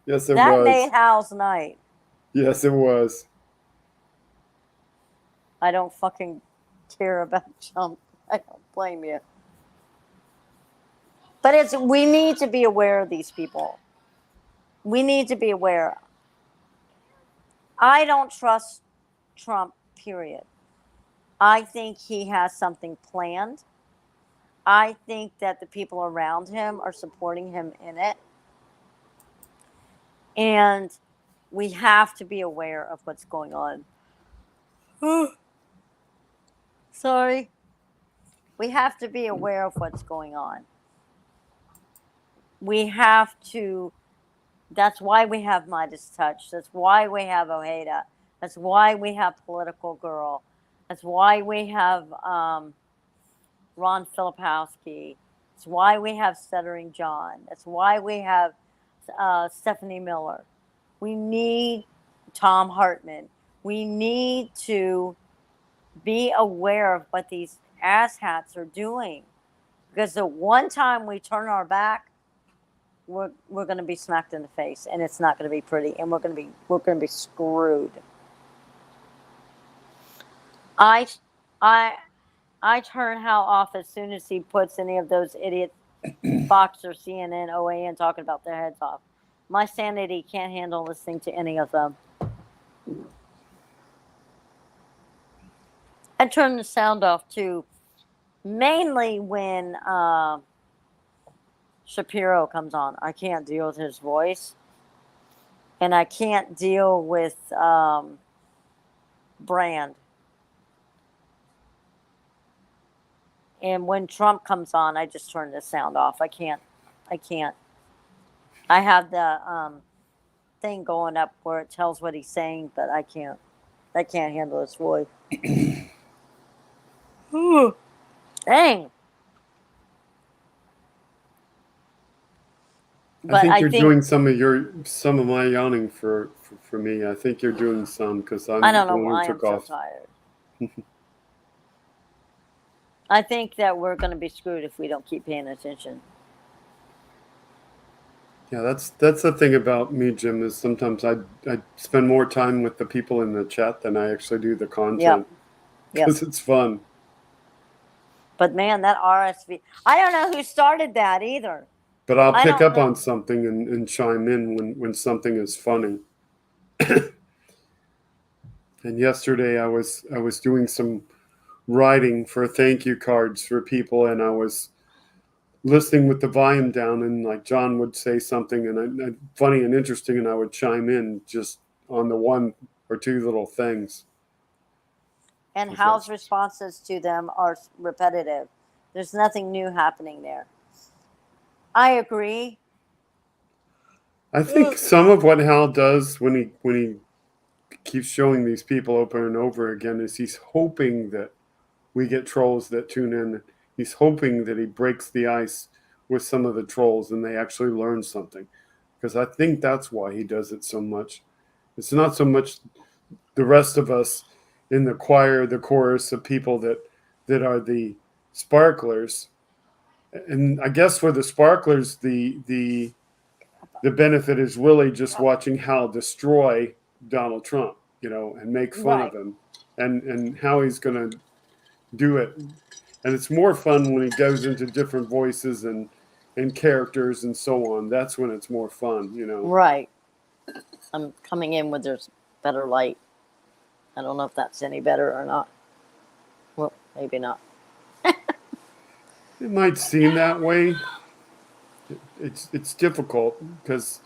Yes, it
That
was.
made Hal's night.
Yes, it was.
I don't fucking care about Trump. I don't blame you. But we need to be aware of these people. We need to be aware. I don't trust Trump, period. I think he has something planned. I think that the people around him are supporting him in it. And we have to be aware of what's going on. Sorry. We have to be aware of what's going on. We have to, that's why we have Midas Touch. That's why we have Ojeda. That's why we have Political Girl. That's why we have Ron Filipowski. That's why we have Stuttering John. That's why we have Stephanie Miller. We need Tom Hartman. We need to be aware of what these asshats are doing. Because the one time we turn our back, we're going to be smacked in the face, and it's not going to be pretty, and we're going to be screwed. I turn Hal off as soon as he puts any of those idiot Fox or CNN, OAN talking about their heads off. My sanity can't handle listening to any of them. I turn the sound off too, mainly when Shapiro comes on. I can't deal with his voice, and I can't deal with Brand. And when Trump comes on, I just turn the sound off. I can't. I have the thing going up where it tells what he's saying, but I can't handle his voice. Dang.
But I think you're doing some of my yawning for me. I think you're doing some because I
don't know why I'm so tired. I think that we're going to be screwed if we don't keep paying attention.
Yeah, that's the thing about me, Jim, is sometimes I spend more time with the people in the chat than I actually do the content. Because it's fun.
But man, that RSV, I don't know who started that either.
But I'll pick up on something and chime in when something is funny. And yesterday I was doing some writing for thank you cards for people, and I was listening with the volume down, and like John would say something and funny and interesting, and I would chime in just on the one or two little things.
And Hal's responses to them are repetitive. There's nothing new happening there. I agree.
I think some of what Hal does when he keeps showing these people over and over again is he's hoping that we get trolls that tune in. He's hoping that he breaks the ice with some of the trolls and they actually learn something. Because I think that's why he does it so much. It's not so much the rest of us in the choir, the chorus of people that are the sparklers. And I guess for the sparklers, the benefit is really just watching Hal destroy Donald Trump, and make fun of him and how he's going to do it. And it's more fun when he goes into different voices and characters and so on. That's when it's more fun,
Right. I'm coming in with there's better light. I don't know if that's any better or not. Well, maybe not.
It might seem that way. It's difficult because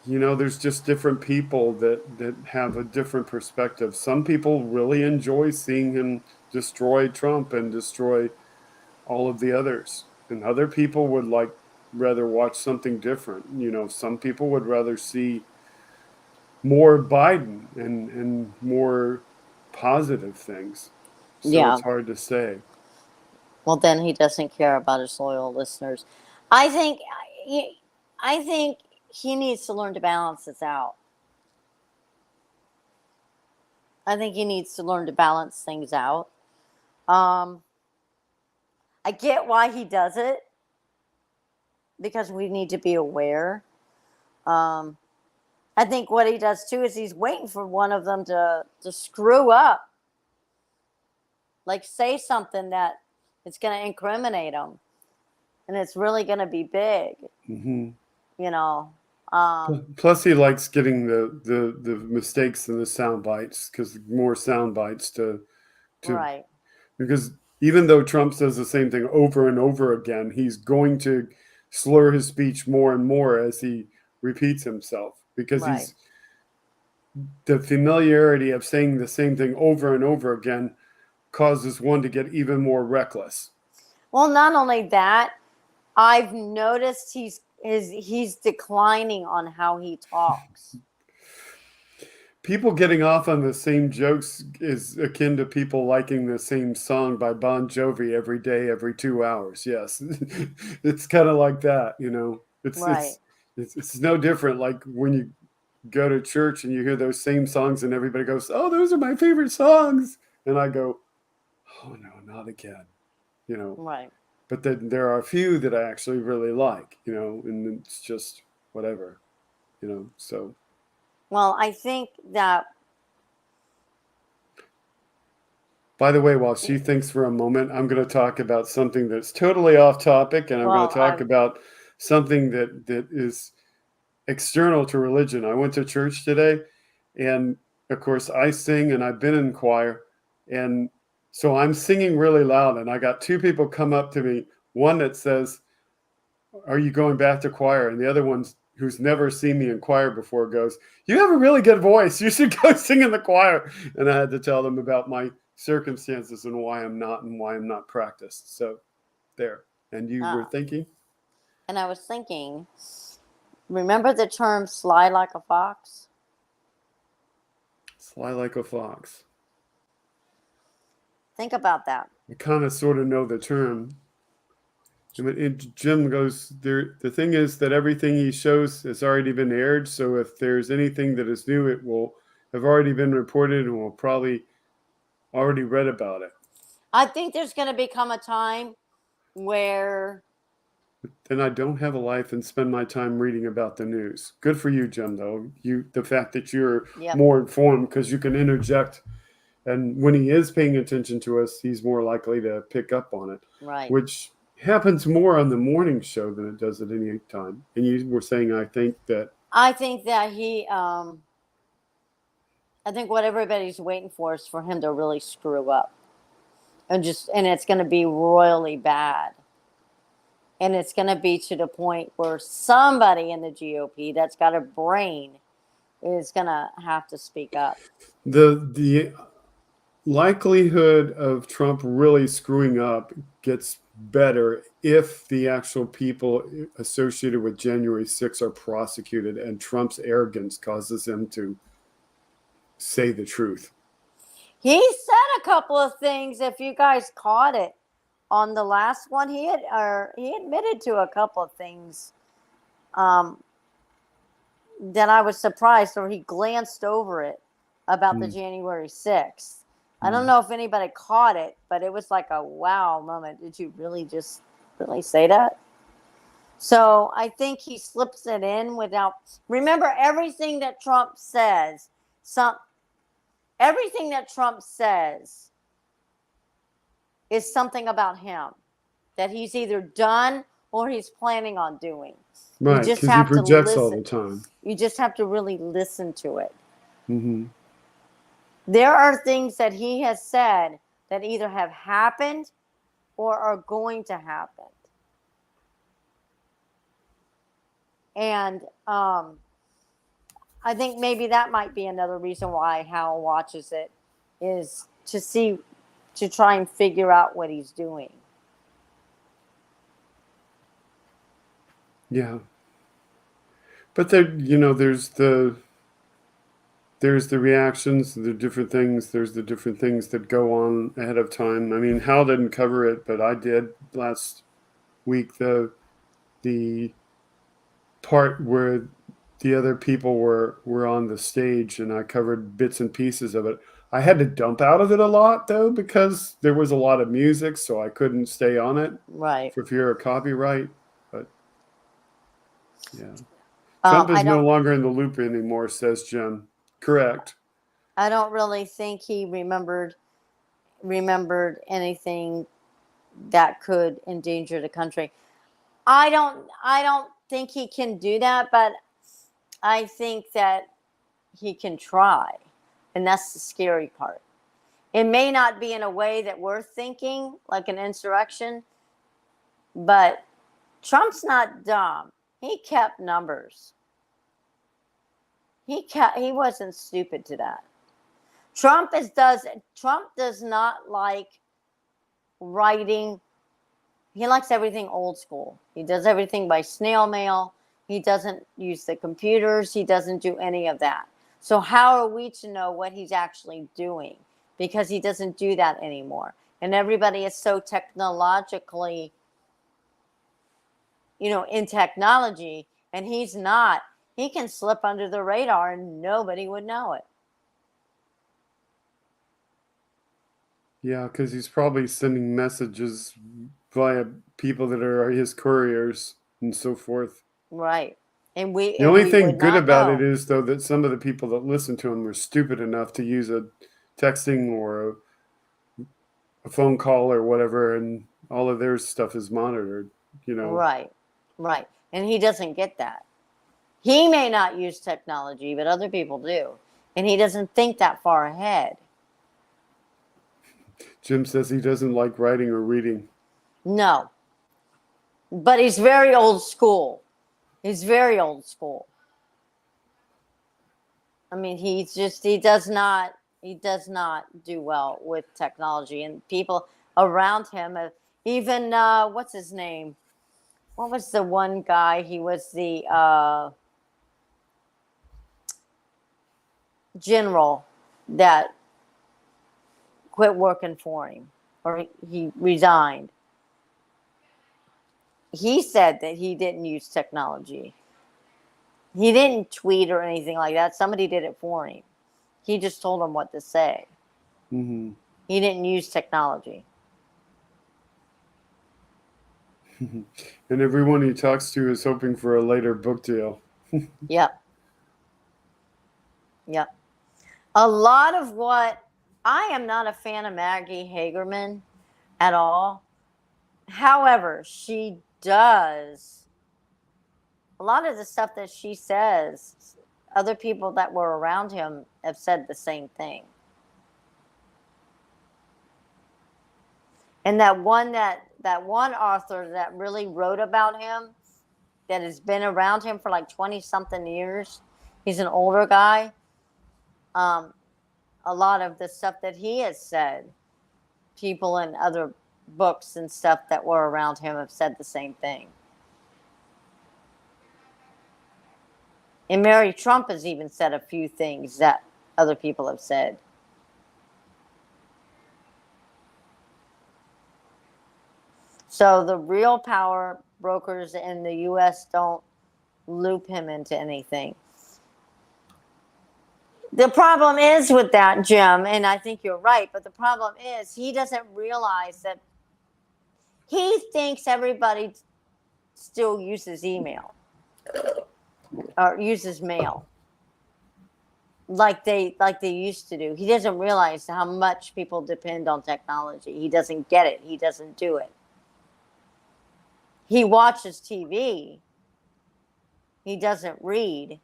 there's just different people that have a different perspective. Some people really enjoy seeing him destroy Trump and destroy all of the others, and other people would like rather watch something different. Some people would rather see more Biden and more positive things. So
Yeah.
it's hard to say.
Well, then he doesn't care about his loyal listeners. I think, I think he needs to learn to balance this out. I think he needs to learn to balance things out. Um, I get why he does it because we need to be aware. Um, I think what he does too is he's waiting for one of them to screw up, like say something that it's going to incriminate him, and it's really going to be big.
Mm-hmm.
You know. Um,
Plus, he likes getting the mistakes and the sound bites because more sound bites to
right.
because even though Trump says the same thing over and over again, he's going to slur his speech more and more as he repeats himself because
Right.
the familiarity of saying the same thing over and over again causes one to get even more reckless.
Well, not only that, I've noticed he's declining on how he talks.
People getting off on the same jokes is akin to people liking the same song by Bon Jovi every day, every 2 hours. Yes, it's kind of like that, It's
Right.
it's no different. Like when you go to church and you hear those same songs, and everybody goes, "Oh, those are my favorite songs," and I go, "Oh no, not again,"
Right.
But then there are a few that I actually really like, and it's just whatever, So.
Well, I think that.
By the way, while she thinks for a moment, I'm going to talk about something that's totally off topic, and I'm going to
Well,
talk about something that is external to religion. I went to church today, and of course, I sing, and I've been in choir, and so I'm singing really loud, and I got two people come up to me. One that says, "Are you going back to choir?" And the other one, who's never seen me in choir before, goes, "You have a really good voice. You should go sing in the choir." And I had to tell them about my circumstances and why I'm not practiced. So there. And you were
ah,
thinking?
and I was thinking, remember the term "sly like a fox"?
Sly like a fox.
Think about that.
I kind of sort of know the term. And Jim goes, there. The thing is that everything he shows has already been aired. So if there's anything that is new, it will have already been reported, and we'll probably already read about it.
I think there's going to become a time where.
Then I don't have a life and spend my time reading about the news. Good for you, Jim, though. The fact that you're
Yep.
more informed because you can interject, and when he is paying attention to us, he's more likely to pick up on it,
Right.
which happens more on the morning show than it does at any time. And you were saying, I think that
I think what everybody's waiting for is for him to really screw up. And it's going to be royally bad. And it's going to be to the point where somebody in the GOP that's got a brain is going to have to speak up.
the likelihood of Trump really screwing up gets better if the actual people associated with January 6th are prosecuted and Trump's arrogance causes him to say the truth.
He said a couple of things, if you guys caught it on the last one. He admitted to a couple of things that I was surprised, or he glanced over it about the January 6th. I don't know if anybody caught it, but it was like a wow moment. Did you really say that? So I think he slips it in without. Remember, everything that Trump says, everything that Trump says is something about him that he's either done or he's planning on doing.
Right,
You just
because he
have to
projects all
listen.
the time.
You just have to really listen to it.
Mm-hmm.
There are things that he has said that either have happened or are going to happen. And I think maybe that might be another reason why Hal watches it, is to try and figure out what he's doing.
Yeah. But there, there's the reactions, the different things, there's the different things that go on ahead of time. I mean, Hal didn't cover it, but I did last week. The part where the other people were on the stage and I covered bits and pieces of it. I had to dump out of it a lot though because there was a lot of music, so I couldn't stay on it
Right.
for fear of copyright. But yeah. Trump
I
is no
don't.
longer in the loop anymore, says Jim. Correct.
I don't really think he remembered anything that could endanger the country. I don't think he can do that, but I think that he can try. And that's the scary part. It may not be in a way that we're thinking, like an insurrection, but Trump's not dumb. He kept numbers. He wasn't stupid to that. Trump does not like writing. He likes everything old school. He does everything by snail mail. He doesn't use the computers. He doesn't do any of that. So how are we to know what he's actually doing? Because he doesn't do that anymore. And everybody is so technologically, in technology, and he's not. He can slip under the radar and nobody would know it.
Yeah, because he's probably sending messages via people that are his couriers and so forth.
Right. And we
The
and
only
we
thing
would
good
not
about it
know.
is, though, that some of the people that listen to him were stupid enough to use a texting or a phone call or whatever, and all of their stuff is monitored, you know.
Right. Right. And he doesn't get that. He may not use technology, but other people do. And he doesn't think that far ahead.
Jim says he doesn't like writing or reading.
No. But he's very old school. He's very old school. I mean, he does not do well with technology, and people around him even what's his name? What was the one guy? He was the general that quit working for him, or he resigned. He said that he didn't use technology. He didn't tweet or anything like that. Somebody did it for him. He just told him what to say.
Mm-hmm.
He didn't use technology.
And everyone he talks to is hoping for a later book deal.
Yep. Yep. A lot of what I am not a fan of Maggie Hagerman at all. However, she does a lot of the stuff that she says, other people that were around him have said the same thing. And that one author that really wrote about him, that has been around him for like 20 something years, he's an older guy. A lot of the stuff that he has said, people in other books and stuff that were around him have said the same thing. And Mary Trump has even said a few things that other people have said. So the real power brokers in the U.S. don't loop him into anything. The problem is with that, Jim, and I think you're right, but the problem is he doesn't realize that he thinks everybody still uses email or uses mail like they used to do. He doesn't realize how much people depend on technology. He doesn't get it. He doesn't do it. He watches TV. He doesn't read.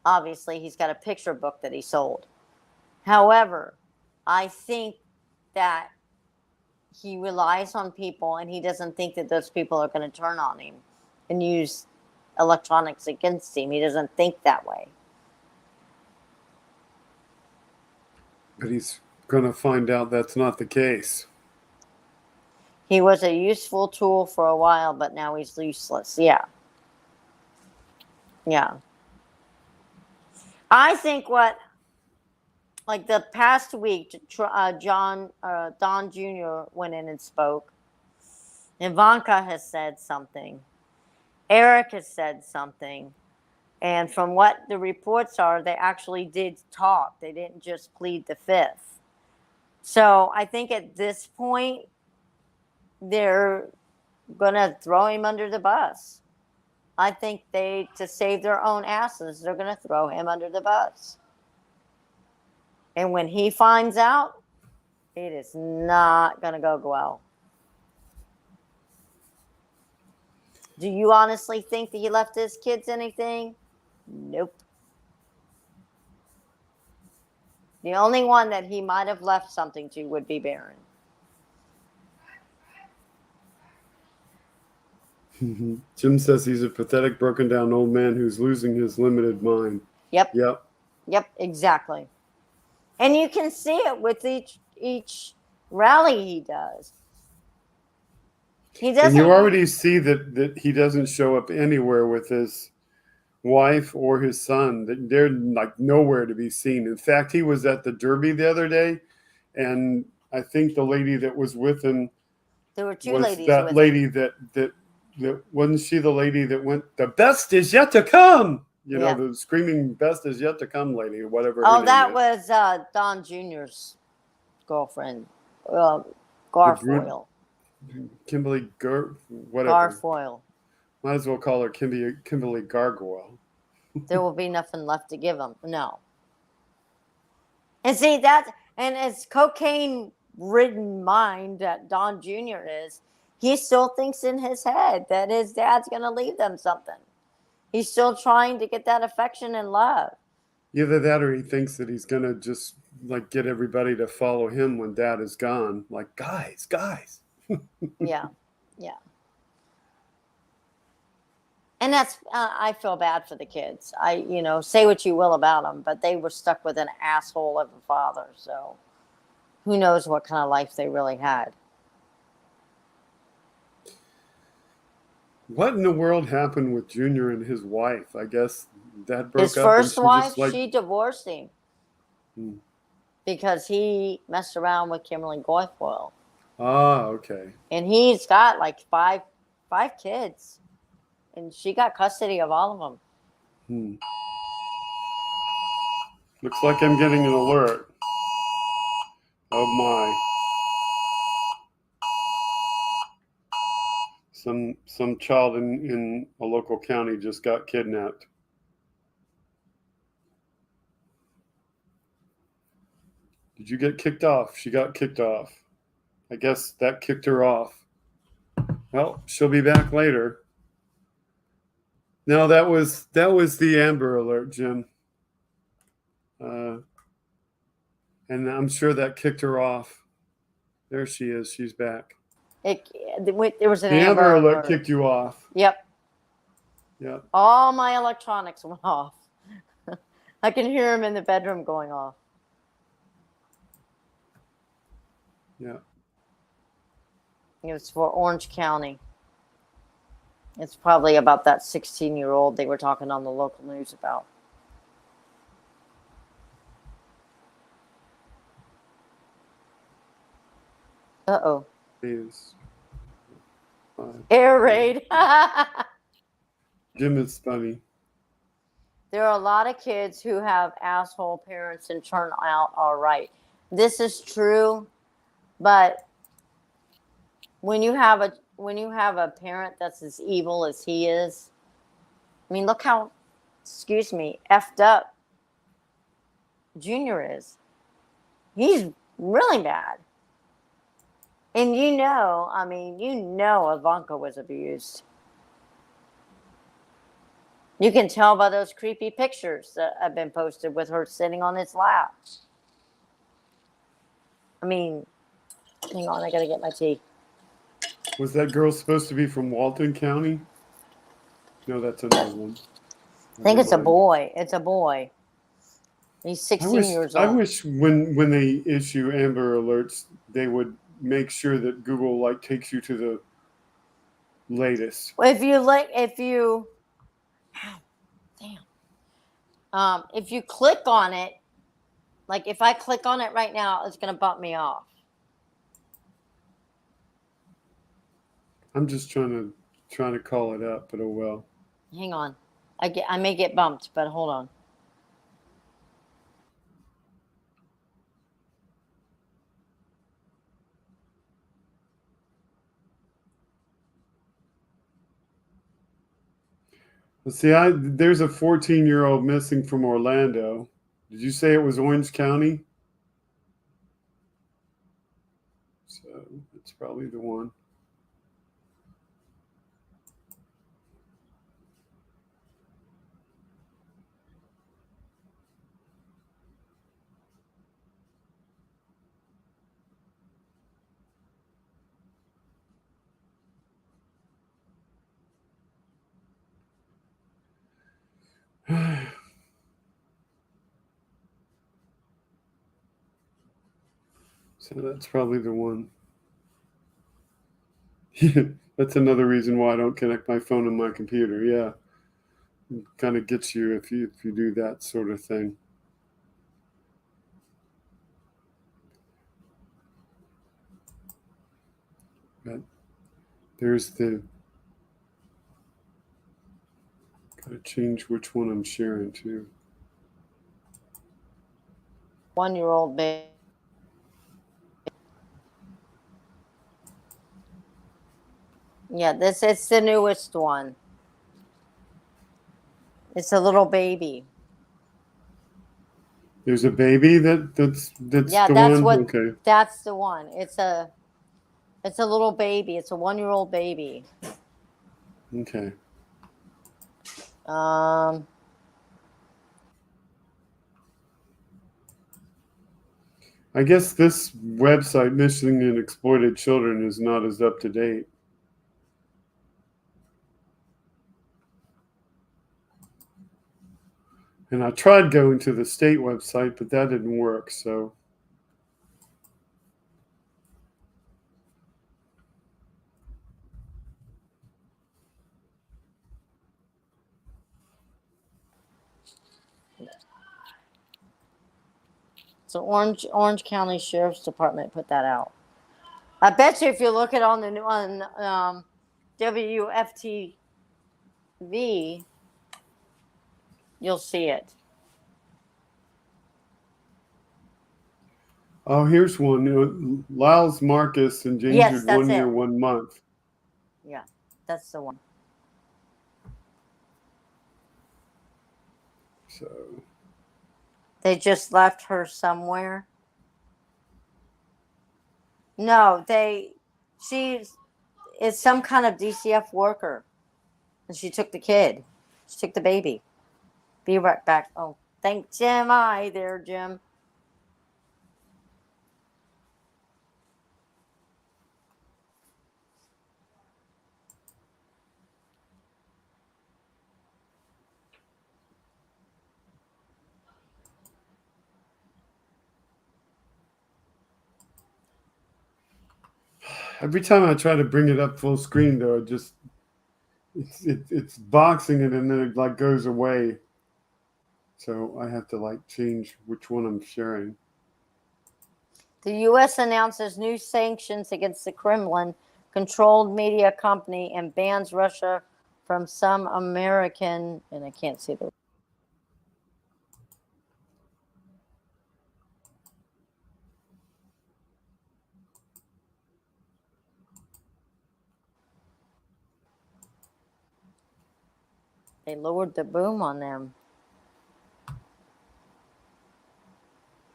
Obviously, he's got a picture book that he sold. However, I think that he relies on people and he doesn't think that those people are going to turn on him and use electronics against him. He doesn't think that way.
But he's going to find out that's not the case.
He was a useful tool for a while, but now he's useless. Yeah. Yeah. I think like the past week, Don Jr. went in and spoke. Ivanka has said something. Eric has said something. And from what the reports are, they actually did talk. They didn't just plead the fifth. So I think at this point, they're going to throw him under the bus. I think to save their own asses, they're going to throw him under the bus. And when he finds out, it is not going to go well. Do you honestly think that he left his kids anything? Nope. The only one that he might have left something to would be Barron.
Jim says he's a pathetic, broken down old man who's losing his limited mind.
Yep.
Yep,
exactly. And you can see it with each rally he does. He doesn't.
And you already see that he doesn't show up anywhere with his wife or his son. They're like nowhere to be seen. In fact, he was at the Derby the other day, and I think the lady that was with him,
there were two
was
ladies
that
with
lady
him.
that wasn't she the lady that went, the best is yet to come? You know, the screaming best is yet to come lady, or whatever.
Oh, that was Don Jr.'s girlfriend, Garfoyle.
Kimberly whatever.
Garfoyle.
Might as well call her Kimberly Gargoyle.
There will be nothing left to give him. No. And see that, and as cocaine-ridden mind that Don Jr. is, he still thinks in his head that his dad's going to leave them something. He's still trying to get that affection and love.
Either that, or he thinks that he's going to just like get everybody to follow him when dad is gone. Like, guys.
Yeah. And that's, I feel bad for the kids. Say what you will about them, but they were stuck with an asshole of a father. So who knows what kind of life they really had.
What in the world happened with Junior and his wife? I guess that broke up.
His first wife,
just,
she divorced him because he messed around with Kimberly Guilfoyle.
Ah, okay.
And he's got like five kids, and she got custody of all of them.
Looks like I'm getting an alert. Oh my. Some child in a local county just got kidnapped. Did you get kicked off? She got kicked off. I guess that kicked her off. Well, she'll be back later. No, that was the Amber Alert, Jim. And I'm sure that kicked her off. There she is. She's back.
There was an
Amber Alert kicked you off.
Yep.
Yep.
All my electronics went off. I can hear them in the bedroom going off.
Yeah.
It was for Orange County. It's probably about that 16-year-old they were talking on the local news about. Uh-oh. Air raid.
Jim is funny.
There are a lot of kids who have asshole parents and turn out all right. This is true, but when you have a parent that's as evil as he is, I mean, look how, effed up Junior is. He's really bad. And Ivanka was abused. You can tell by those creepy pictures that have been posted with her sitting on his lap. I mean, hang on, I gotta get my tea.
Was that girl supposed to be from Walton County? No, that's another one.
I think it's a boy. It's a boy. He's 16 years old.
I wish when they issue Amber Alerts, they would make sure that Google takes you to the latest.
If you If you click on it, like if I click on it right now, it's going to bump me off.
I'm just trying to call it up, but oh well.
Hang on. I may get bumped, but hold on.
Let's see, there's a 14-year-old missing from Orlando. Did you say it was Orange County? So it's probably the one. So that's probably the one. That's another reason why I don't connect my phone and my computer. Yeah, it kind of gets you if you do that sort of thing. But there's the. Gotta change which one I'm sharing to.
1-year-old baby. Yeah, it's the newest one. It's a little baby.
There's a baby that's
Yeah,
the
that's
one.
what.
Okay.
That's the one. It's a little baby. It's a 1-year-old baby.
Okay. I guess this website, Missing and Exploited Children, is not as up to date. And I tried going to the state website, but that didn't work. So
So Orange County Sheriff's Department put that out. I bet you if you look at on the on WFTV, you'll see it.
oh, here's one. Lyles Marcus endangered
Yes, that's
1 year,
it.
1 month.
Yeah, that's the one.
So
They just left her somewhere. No, she's it's some kind of DCF worker, and she took the kid. She took the baby. Be right back. Oh, thank Jim. Hi there, Jim.
every time I try to bring it up full screen, though, it's boxing it and then it like goes away. So I have to like change which one I'm sharing.
The U.S. announces new sanctions against the Kremlin-controlled media company and bans Russia from some American, and I can't see the. They lowered the boom on them.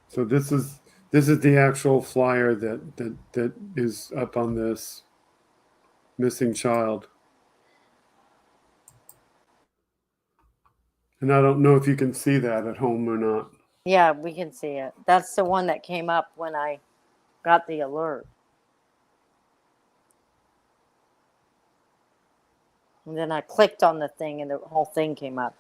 So this is the actual flyer that is up on this missing child. And I don't know if you can see that at home or not.
Yeah, we can see it. That's the one that came up when I got the alert. And then I clicked on the thing and the whole thing came up.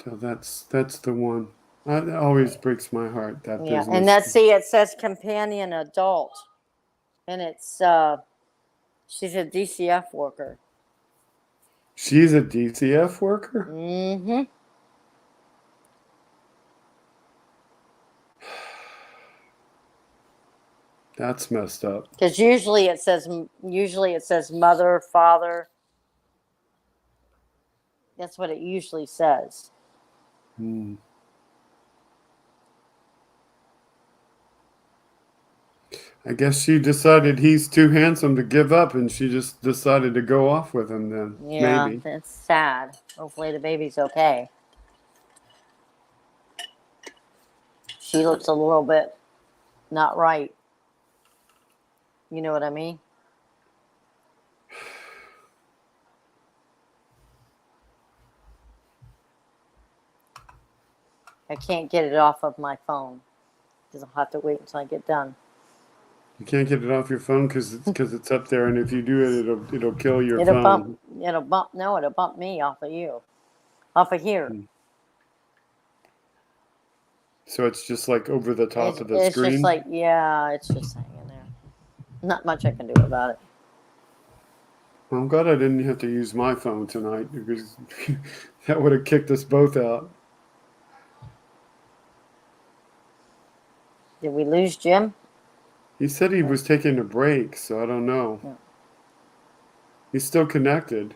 So that's the one. That always breaks my heart, that
Yeah,
business.
and it says companion adult. And it's she's a DCF worker.
She's a DCF worker?
Mm-hmm.
That's messed up.
Because usually it says mother, father. That's what it usually says.
Hmm. I guess she decided he's too handsome to give up, and she just decided to go off with him then.
Yeah,
Maybe.
that's sad. Hopefully the baby's okay. She looks a little bit not right. You know what I mean? I can't get it off of my phone because I'll have to wait until I get done.
You can't get it off your phone because it's up there, and if you do it, it'll kill your
It'll bump.
phone.
It'll bump me off of you, off of here.
So it's just like over the top of the
It's just
screen.
like, yeah, it's just hanging there. Not much I can do about it.
Well, I'm glad I didn't have to use my phone tonight because that would have kicked us both out.
Did we lose Jim?
He said he was taking a break, so I don't know.
Yeah.
He's still connected,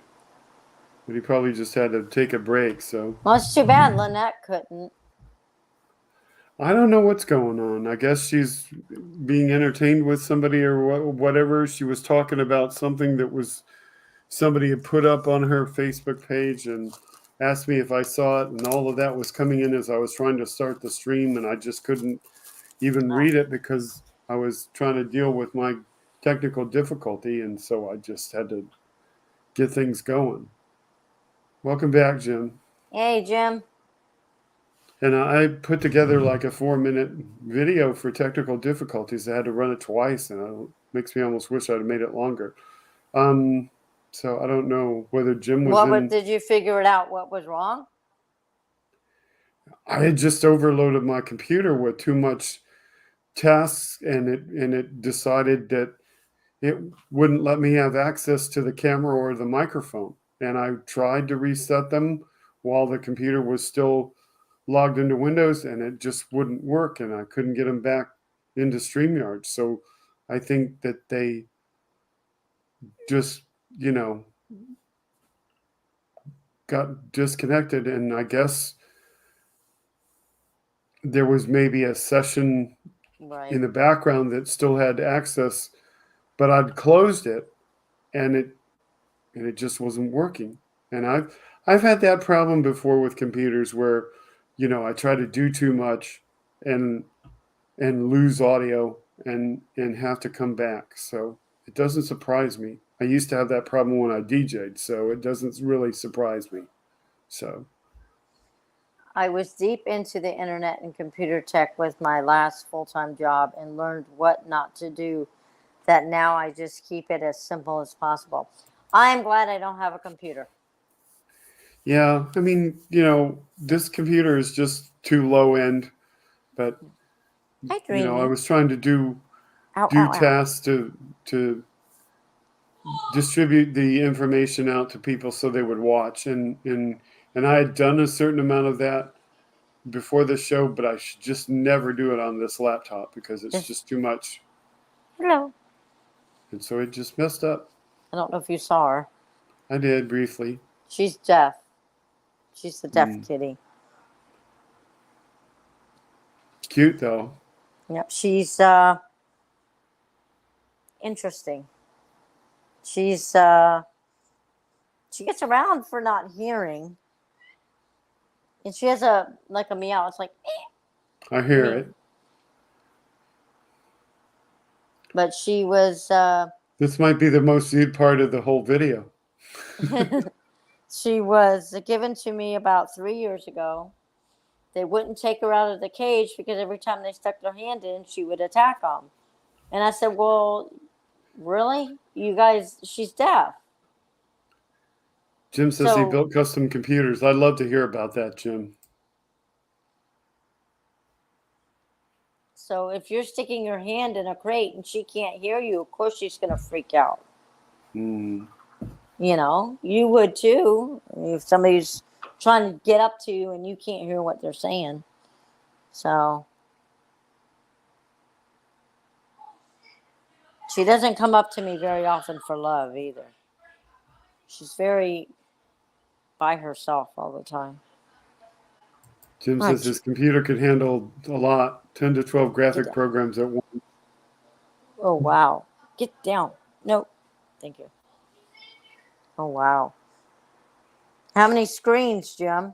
but he probably just had to take a break. So
Well, it's too bad Lynette couldn't.
I don't know what's going on. I guess she's being entertained with somebody or whatever. She was talking about something that was somebody had put up on her Facebook page and asked me if I saw it, and all of that was coming in as I was trying to start the stream, and I just couldn't even read it because I was trying to deal with my technical difficulty, and so I just had to get things going. Welcome back, Jim.
Hey, Jim.
And I put together like a 4-minute video for technical difficulties. I had to run it twice, and it makes me almost wish I'd have made it longer. So I don't know whether Jim was in.
Did you figure it out? What was wrong?
I had just overloaded my computer with too much tasks, and it decided that it wouldn't let me have access to the camera or the microphone. And I tried to reset them while the computer was still logged into Windows, and it just wouldn't work, and I couldn't get them back into StreamYard. So I think that they just, got disconnected, and I guess there was maybe a session
Right.
in the background that still had access, but I'd closed it, and it just wasn't working. And I've had that problem before with computers where, I try to do too much and lose audio and have to come back. So it doesn't surprise me. I used to have that problem when I DJ'd, so it doesn't really surprise me. So
I was deep into the internet and computer tech with my last full-time job and learned what not to do, that now I just keep it as simple as possible. I'm glad I don't have a computer.
yeah, I mean, this computer is just too low end, but
Hi,
I
Dreamy.
was trying to do
Ow, ow, ow.
tasks to distribute the information out to people so they would watch, and I had done a certain amount of that before the show, but I should just never do it on this laptop because it's just too much.
Hello.
And so it just messed up.
I don't know if you saw her.
I did briefly.
She's deaf. She's the deaf kitty.
Cute though.
Yep. She's interesting. She's she gets around for not hearing. And she has a meow. It's like
I hear it.
But she was
This might be the most viewed part of the whole video.
she was given to me about 3 years ago. They wouldn't take her out of the cage because every time they stuck their hand in, she would attack them. And I said, well, really? You guys, she's deaf.
Jim says he built custom computers. I'd love to hear about that, Jim.
So if you're sticking your hand in a crate and she can't hear you, of course she's going to freak out. You know, you would too if somebody's trying to get up to you and you can't hear what they're saying. So she doesn't come up to me very often for love either. She's very by herself all the time.
Jim says
Right.
his computer could handle a lot, 10 to 12
Get
graphic
down.
programs at once.
Oh, wow. Get down. No. Thank you. Oh, wow. How many screens, Jim?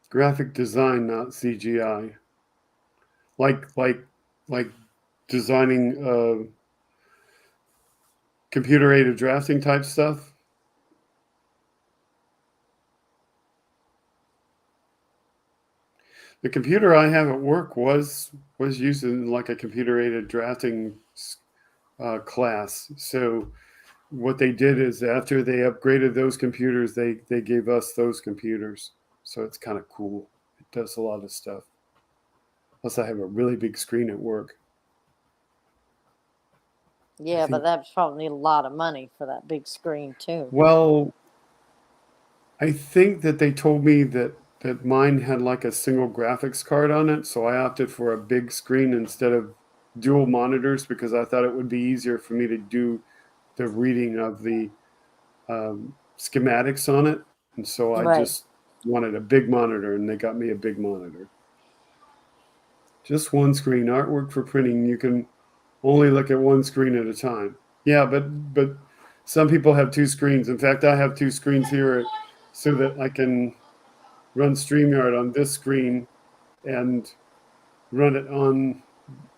Graphic design, not CGI. Like designing computer-aided drafting type stuff. The computer I have at work was used in like a computer-aided drafting class. So what they did is after they upgraded those computers, they gave us those computers. So it's kind of cool. It does a lot of stuff. Plus, I have a really big screen at work.
Yeah, but that's probably a lot of money for that big screen, too.
Well, I think that they told me that mine had like a single graphics card on it, so I opted for a big screen instead of dual monitors because I thought it would be easier for me to do the reading of the schematics on it, and so I
Right.
just wanted a big monitor, and they got me a big monitor. Just one screen. Artwork for printing, you can only look at one screen at a time. Yeah, but some people have two screens. In fact, I have two screens here so that I can run StreamYard on this screen and run it on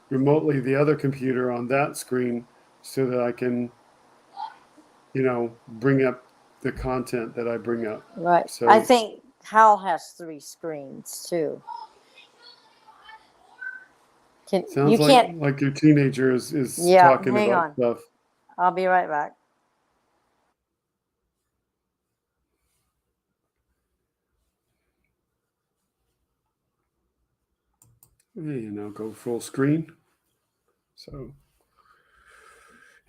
remotely the other computer on that screen so that I can, bring up the content that I bring up.
Right. I
So
think Hal has 3 screens, too. You
sounds
can't.
like your teenager is
Yeah,
talking
hang
about
on.
stuff.
I'll be right back.
Go full screen. So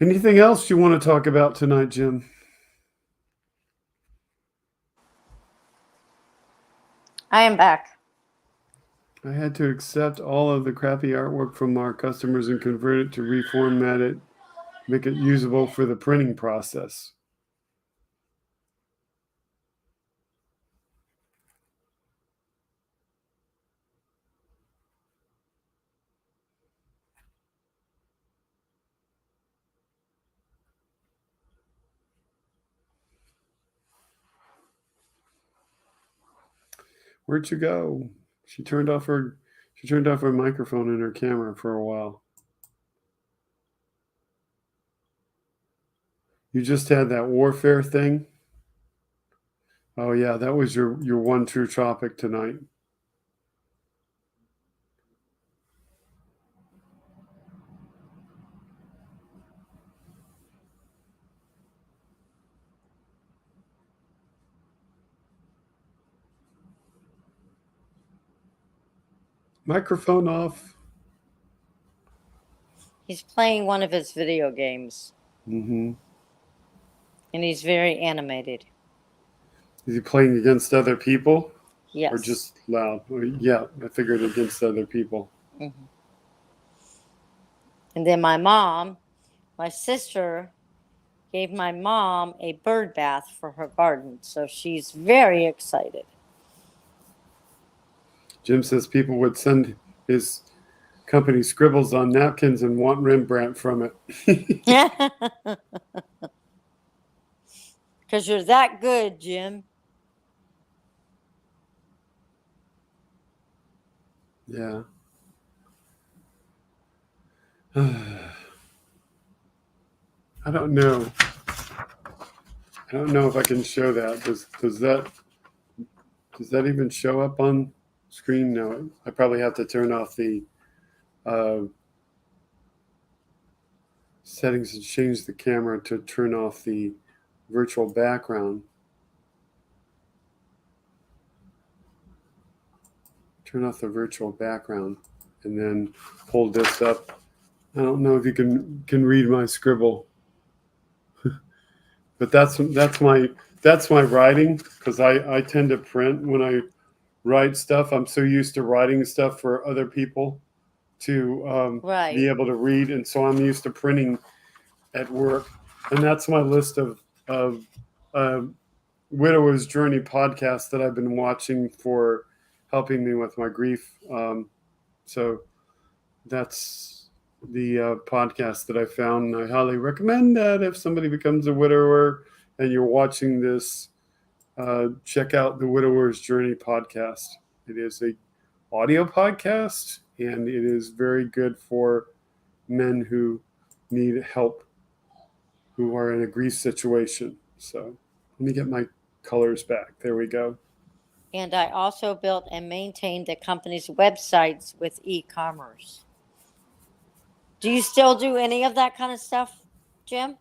anything else you want to talk about tonight, Jim?
I am back.
I had to accept all of the crappy artwork from our customers and convert it to reformat it, make it usable for the printing process. Where'd you go? She turned off her microphone and her camera for a while. You just had that warfare thing? Oh yeah, that was your one true topic tonight. Microphone off.
He's playing one of his video games.
Mm-hmm.
And he's very animated.
Is he playing against other people?
Yes.
Or just loud? Yeah, I figured against other people.
Mm-hmm. And then my sister gave my mom a bird bath for her garden. So she's very excited.
Jim says people would send his company scribbles on napkins and want Rembrandt from it.
Because you're that good, Jim.
Yeah. I don't know. I don't know if I can show that. Does that even show up on screen? No. I probably have to turn off the settings and change the camera to turn off the virtual background. Turn off the virtual background and then hold this up. I don't know if you can read my scribble, but that's my writing, because I tend to print when I write stuff. I'm so used to writing stuff for other people to
Right.
be able to read, and so I'm used to printing at work. And that's my list of Widower's Journey podcast that I've been watching for helping me with my grief. So that's the podcast that I found. I highly recommend that if somebody becomes a widower and you're watching this, check out the Widower's Journey podcast. It is a audio podcast, and it is very good for men who need help, who are in a grief situation. So let me get my colors back. There we go.
And I also built and maintained the company's websites with e-commerce. Do you still do any of that kind of stuff, Jim?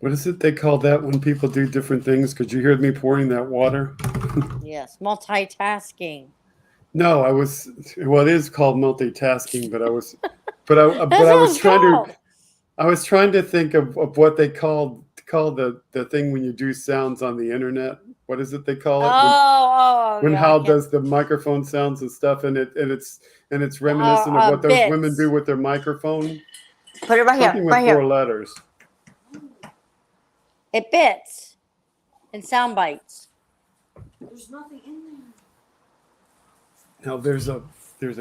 What is it they call that when people do different things? Could you hear me pouring that water?
Yes, multitasking.
No, well, it is called multitasking, but I was
That
trying to,
sounds
I was trying to think of what they call the thing when you do sounds on the internet. What is it they call it? When
yeah, I
Hal
can't.
does the microphone sounds and stuff, and it's reminiscent of what those women
Bits.
do with their microphone.
Put it right here.
Something with
Right
4
here.
letters.
It bits and sound bites.
There's nothing in there.
Now there's a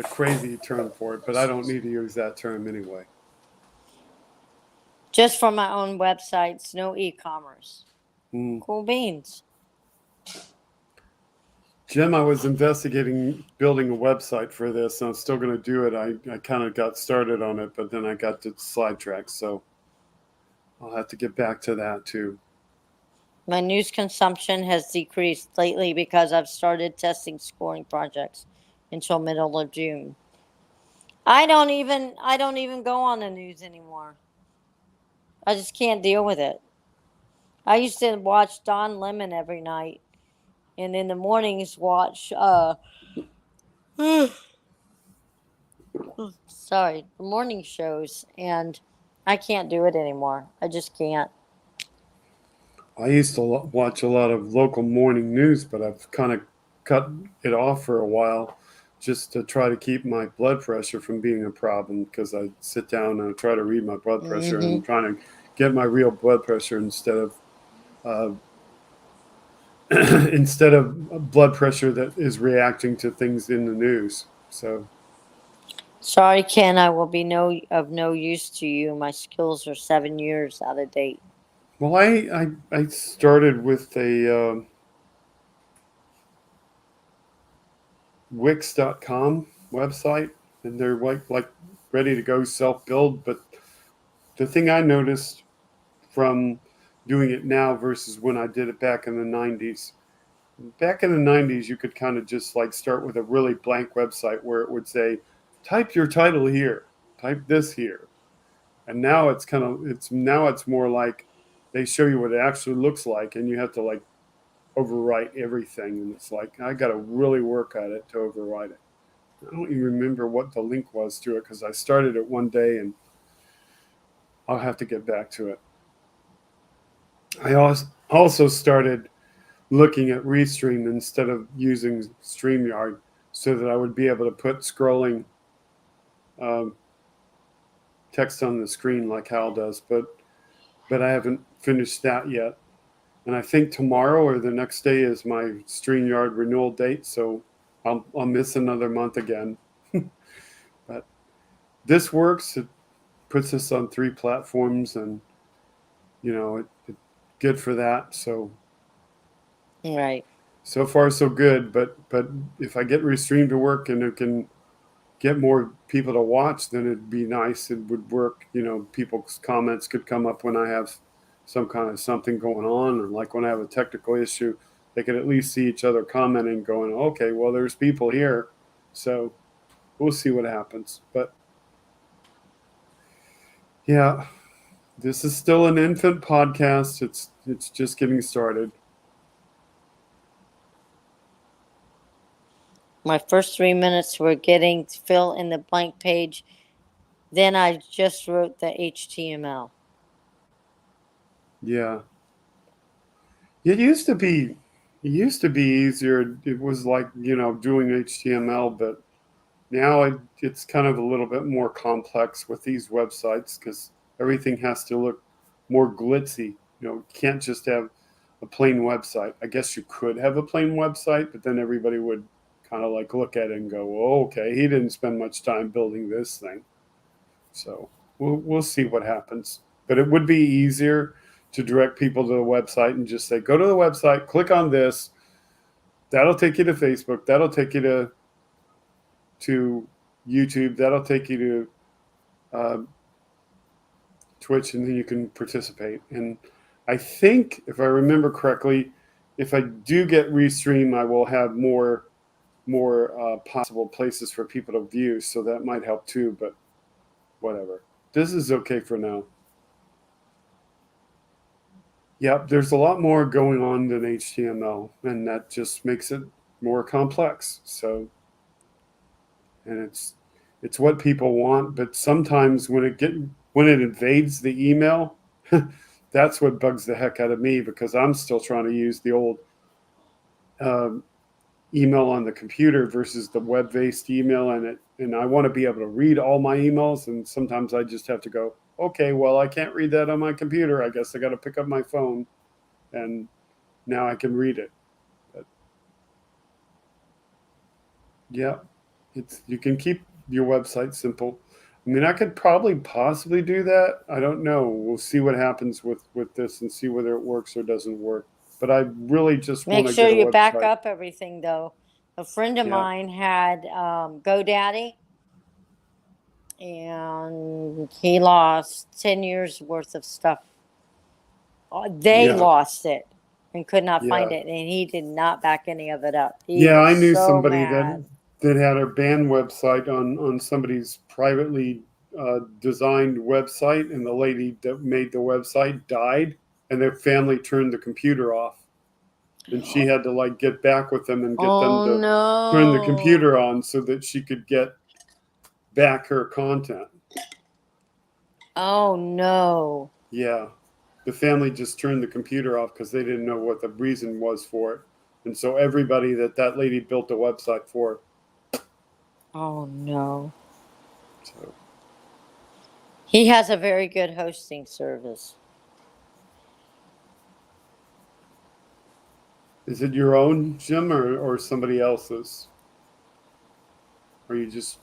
crazy term for it, but I don't need to use that term anyway.
Just for my own websites, no e-commerce.
Mm.
Cool beans.
Jim, I was investigating building a website for this, and I'm still going to do it. I kind of got started on it, but then I got sidetracked, so I'll have to get back to that too.
My news consumption has decreased lately because I've started testing scoring projects until middle of June. I don't even go on the news anymore. I just can't deal with it. I used to watch Don Lemon every night, and in the mornings watch sorry, the morning shows, and I can't do it anymore. I just can't.
I used to watch a lot of local morning news, but I've kind of cut it off for a while just to try to keep my blood pressure from being a problem, because I sit down and I try to read my blood pressure, and I'm trying to get my real blood pressure instead of blood pressure that is reacting to things in the news. So
Sorry, Ken, I will be of no use to you. My skills are 7 years out of date.
well, I started with a Wix.com website, and they're like ready to go self-build. But the thing I noticed from doing it now versus when I did it back in the 90s, you could kind of just like start with a really blank website where it would say, type your title here, type this here. And now it's more like they show you what it actually looks like, and you have to like overwrite everything. And it's like, I got to really work at it to overwrite it. I don't even remember what the link was to it, because I started it one day, and I'll have to get back to it. I also started looking at Restream instead of using StreamYard, so that I would be able to put scrolling text on the screen like Hal does, but I haven't finished that yet. And I think tomorrow or the next day is my StreamYard renewal date, so I'll miss another month again. But this works. It puts us on 3 platforms, and it's good for that. So
Right.
so far so good. But if I get Restream to work and it can get more people to watch, then it'd be nice. It would work. People's comments could come up when I have some kind of something going on, or like when I have a technical issue, they could at least see each other commenting, going, okay, well, there's people here. So we'll see what happens. But yeah, this is still an infant podcast. It's just getting started.
My first 3 minutes were getting fill in the blank page. Then I just wrote the HTML.
Yeah. It used to be easier. It was like, doing HTML, but now it's kind of a little bit more complex with these websites because everything has to look more glitzy. You can't just have a plain website. I guess you could have a plain website, but then everybody would kind of like look at it and go, "Oh, okay, he didn't spend much time building this thing." So we'll see what happens. But it would be easier to direct people to the website and just say, "Go to the website, click on this. That'll take you to Facebook. That'll take you to YouTube. That'll take you to Twitch, and then you can participate." And I think, if I remember correctly, if I do get Restream, I will have more possible places for people to view, so that might help too. But whatever, this is okay for now. Yep, there's a lot more going on than HTML, and that just makes it more complex. So, and it's what people want, but sometimes when it invades the email, that's what bugs the heck out of me, because I'm still trying to use the old email on the computer versus the web-based email, and I want to be able to read all my emails, and sometimes I just have to go, okay, well, I can't read that on my computer. I guess I got to pick up my phone, and now I can read it. But yeah, you can keep your website simple. I mean, I could probably possibly do that. I don't know. We'll see what happens with this and see whether it works or doesn't work. But I really just want
Make
to
sure
get a
you back
website.
up everything, though. A friend of
Yeah.
mine had GoDaddy, and he lost 10 years worth of stuff. They
Yeah.
lost it and could not find
Yeah.
it, and he did not back any of it up. He
Yeah,
was
I knew
so
somebody
mad.
that had a band website on somebody's privately designed website, and the lady that made the website died, and their family turned the computer off, and she had to like get back with them and get them
Oh
to turn the
no.
computer on so that she could get back her content.
Oh no.
Yeah, the family just turned the computer off because they didn't know what the reason was for it, and so everybody that lady built a website for.
Oh no.
So
He has a very good hosting service.
is it your own, Jim, or somebody else's? Or you just...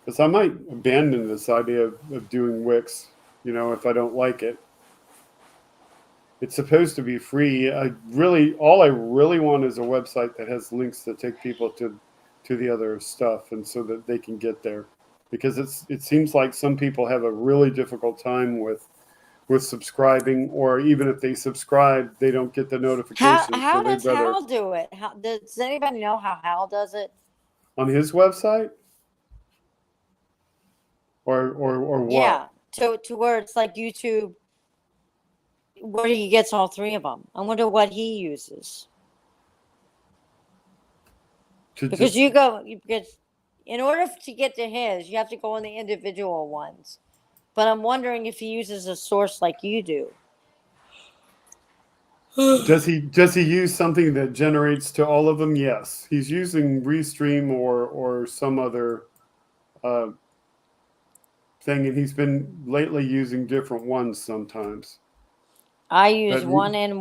Because I might abandon this idea of doing Wix, if I don't like it. It's supposed to be free. All I really want is a website that has links that take people to the other stuff, and so that they can get there. Because it seems like some people have a really difficult time with subscribing, or even if they subscribe, they don't get the notifications.
How
So they'd
does
rather...
Hal do it? How does anybody know how Hal does it?
On his website? Or what?
Yeah, to where it's like YouTube, where he gets all three of them. I wonder what he uses. Because because in order to get to his, you have to go on the individual ones. But I'm wondering if he uses a source like you do.
Does he use something that generates to all of them? Yes, he's using Restream or some other thing, and he's been lately using different ones sometimes.
I use
But
one in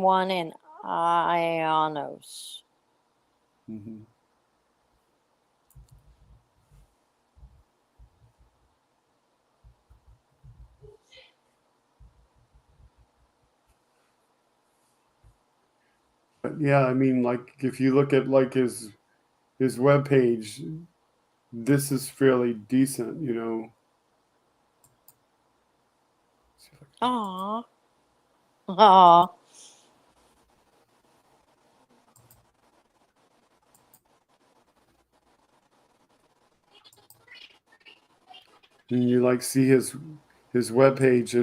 Ionos.
mm-hmm. But yeah, I mean, like if you look at like his web page, this is fairly decent,
Aw. Aw.
And you like see his webpage,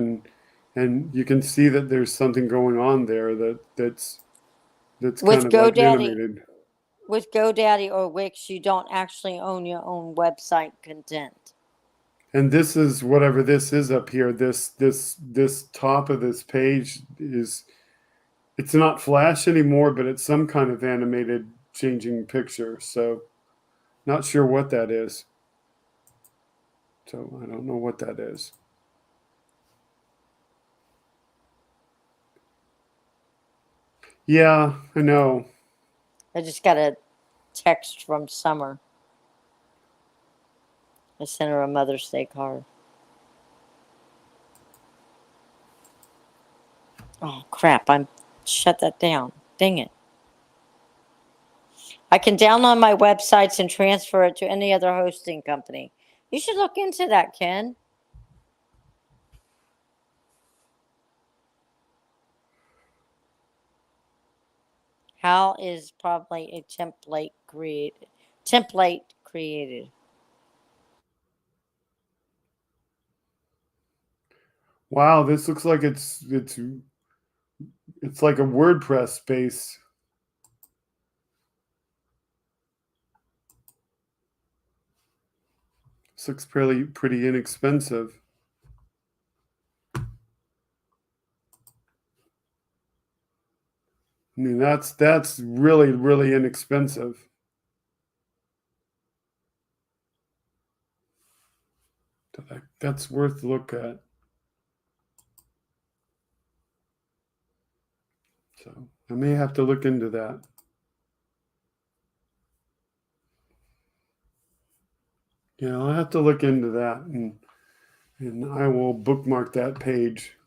and you can see that there's something going on there that's kind
With
of like
GoDaddy,
animated.
with GoDaddy or Wix, you don't actually own your own website content.
And this is whatever this is up here. This top of this page is, it's not Flash anymore, but it's some kind of animated changing picture. So not sure what that is. So I don't know what that is. Yeah, I know.
I just got a text from Summer. I sent her a Mother's Day card. Oh, crap. Shut that down. Dang it. I can download my websites and transfer it to any other hosting company. You should look into that, Ken. How is probably a template created?
Wow, this looks like it's like a WordPress space. This looks pretty inexpensive. I mean, that's really inexpensive. That's worth a look at. So I may have to look into that. Yeah, I'll have to look into that, and I will bookmark that page.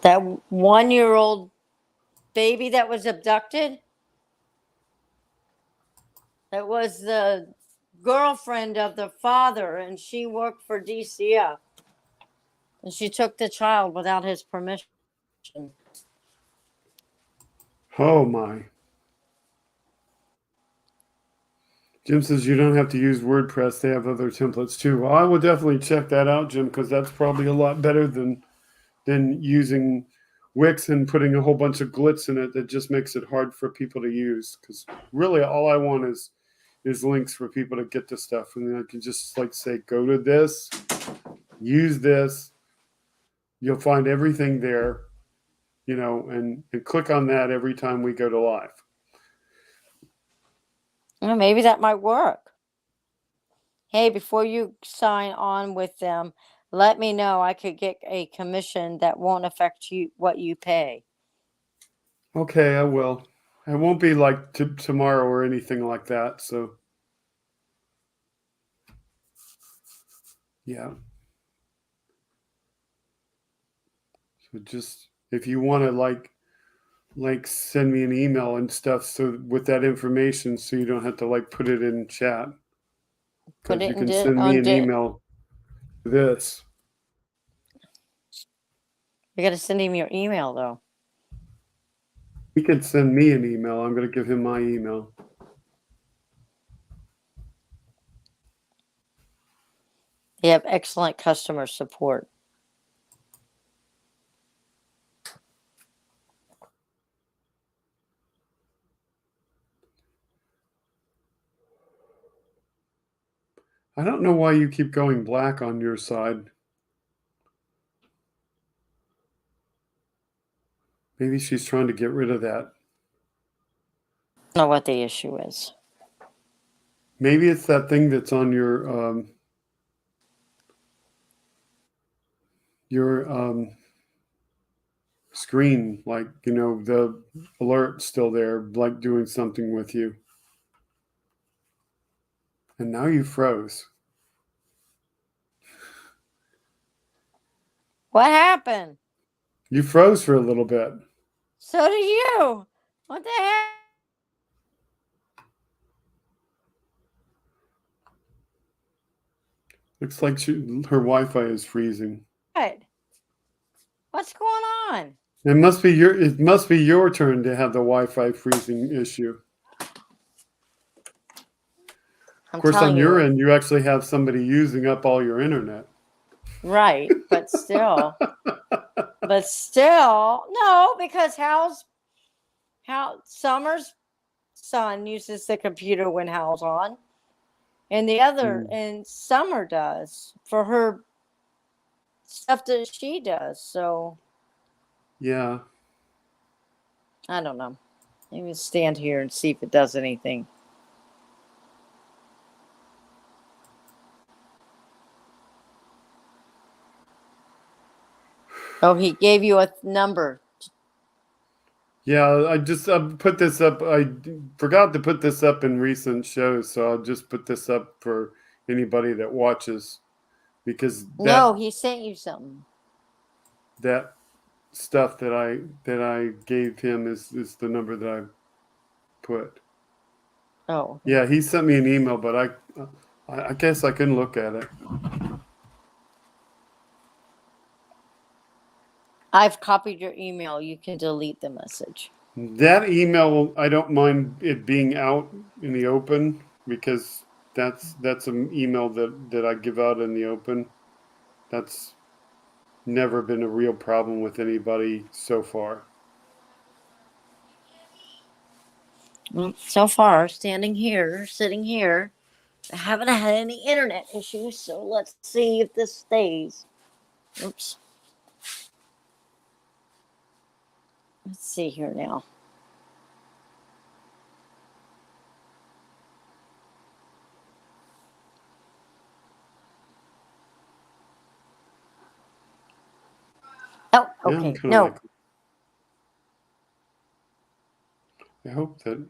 That 1-year-old baby that was abducted? That was the girlfriend of the father, and she worked for DCF. And she took the child without his permission.
Oh my. Jim says you don't have to use WordPress. They have other templates too. Well, I will definitely check that out, Jim, because that's probably a lot better than using Wix and putting a whole bunch of glitz in it that just makes it hard for people to use. Because really, all I want is links for people to get to stuff, and then I can just like say, go to this, use this. You'll find everything there, and click on that every time we go to live.
Well, maybe that might work. Hey, before you sign on with them, let me know. I could get a commission that won't affect you what you pay.
Okay, I will. It won't be like tomorrow or anything like that. So, yeah. So just if you want to like send me an email and stuff, so with that information, so you don't have to like put it in chat,
Put
because
it
you can send me
on.
an email to this.
You got to send him your email though.
He can send me an email. I'm going to give him my email.
They have excellent customer support.
I don't know why you keep going black on your side. Maybe she's trying to get rid of that.
I don't know what the issue is.
Maybe it's that thing that's on your screen, like, the alert's still there, like doing something with you. And now you froze.
What happened?
You froze for a little bit.
So do you. What the heck?
Looks like her Wi-Fi is freezing.
What's going on?
It must be your turn to have the Wi-Fi freezing issue.
I'm
Of course,
telling
on your
you.
end, you actually have somebody using up all your internet.
Right, but still. No, because Summer's son uses the computer when Hal's on, and and Summer does for her stuff that she does. So
Yeah.
I don't know. Let me stand here and see if it does anything. Oh, he gave you a number.
Yeah, I put this up. I forgot to put this up in recent shows, so I'll just put this up for anybody that watches, because
No, he sent you something.
that stuff that I gave him is the number that I put.
Oh.
Yeah, he sent me an email, but I guess I couldn't look at it.
I've copied your email. You can delete the message.
That email, I don't mind it being out in the open, because that's an email that I give out in the open. That's never been a real problem with anybody so far.
Well, so far, sitting here, I haven't had any internet issues, so let's see if this stays. Oops. Let's see here now. Oh,
Yeah,
okay.
I'm kind of
No.
like, I hope that.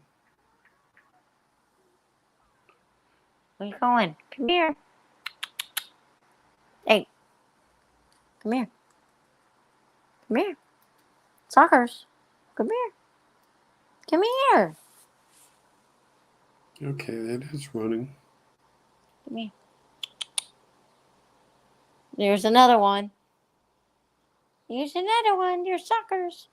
Where you going? Come here. Hey. Come here. Come here. Suckers. Come here. Come here.
Okay, that is running.
Come here. There's another one. Here's another one. You're suckers.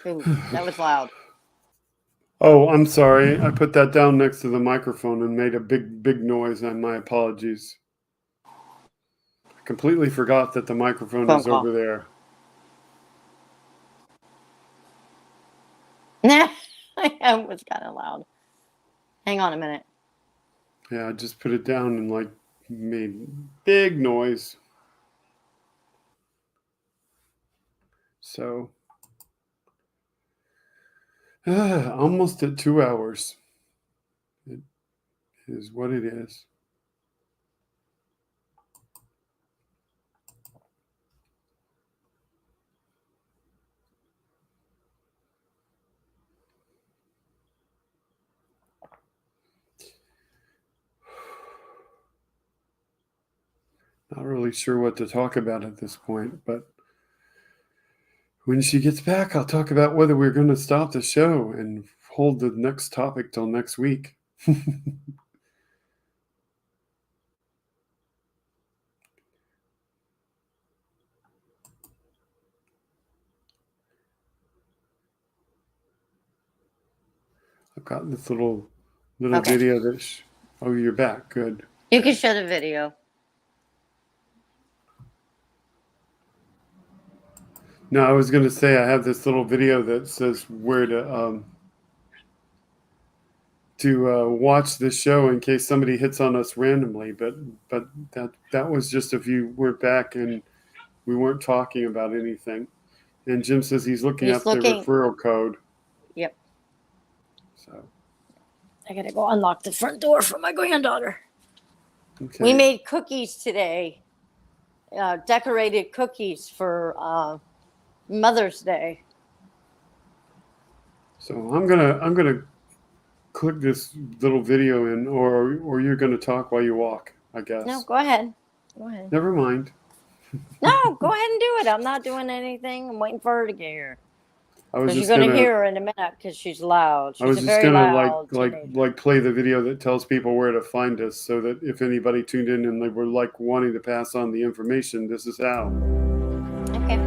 Ooh, that was loud.
Oh, I'm sorry. I put that down next to the microphone and made a big noise, and my apologies. I completely forgot that the microphone
Phone
is
call.
over there.
It was kind of loud. Hang on a minute.
Yeah, I just put it down and like made big noise. So, almost at 2 hours. It is what it is. Not really sure what to talk about at this point, but when she gets back, I'll talk about whether we're going to stop the show and hold the next topic till next week. I've got this little
Okay.
video that. Oh, you're back. Good.
You can show the video.
No, I was going to say I have this little video that says where to watch the show in case somebody hits on us randomly, but that was just if you were back and we weren't talking about anything. And Jim says he's looking up the referral code.
Yep.
So
I gotta go unlock the front door for my granddaughter.
okay.
We made cookies today. Decorated cookies for Mother's Day.
So I'm gonna click this little video in, or you're going to talk while you walk, I guess.
No, go ahead. Go ahead.
Never mind.
No, go ahead and do it. I'm not doing anything. I'm waiting for her to get here.
I was
Because
just
you're going to
gonna,
hear her in a minute because she's loud.
I was
She's a
just
very
gonna
loud teenager.
like play the video that tells people where to find us, so that if anybody tuned in and they were like wanting to pass on the information, this is how.
Okay.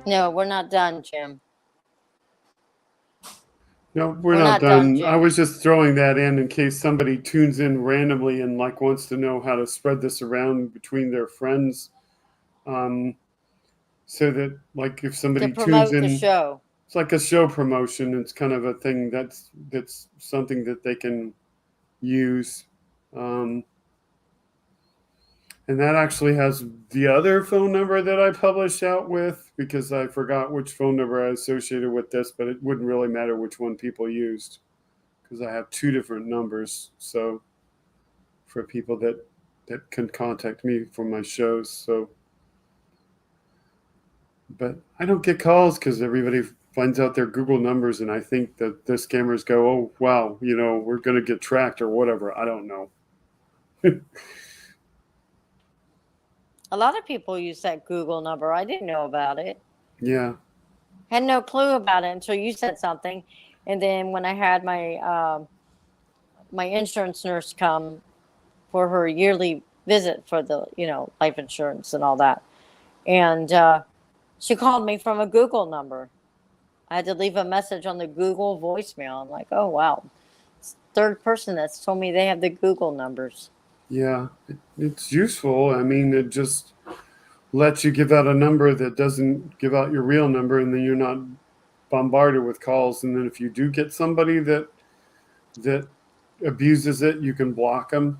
No, we're not done, Jim.
No, we're not done. I was just throwing that in case somebody tunes in randomly and like wants to know how to spread this around between their friends. So that like if somebody
To promote
tunes in,
the show.
it's like a show promotion. It's kind of a thing that's something that they can use. And that actually has the other phone number that I published out with, because I forgot which phone number I associated with this, but it wouldn't really matter which one people used because I have two different numbers. So for people that can contact me for my shows. So, but I don't get calls because everybody finds out their Google numbers, and I think that the scammers go, oh, wow, we're going to get tracked or whatever. I don't know.
A lot of people use that Google number. I didn't know about it.
Yeah.
Had no clue about it until you said something. And then when I had my my insurance nurse come for her yearly visit for the, life insurance and all that. And she called me from a Google number. I had to leave a message on the Google voicemail. I'm like, oh, wow. It's the third person that's told me they have the Google numbers.
Yeah, it's useful. I mean, it just lets you give out a number that doesn't give out your real number, and then you're not bombarded with calls. And then if you do get somebody that abuses it, you can block them.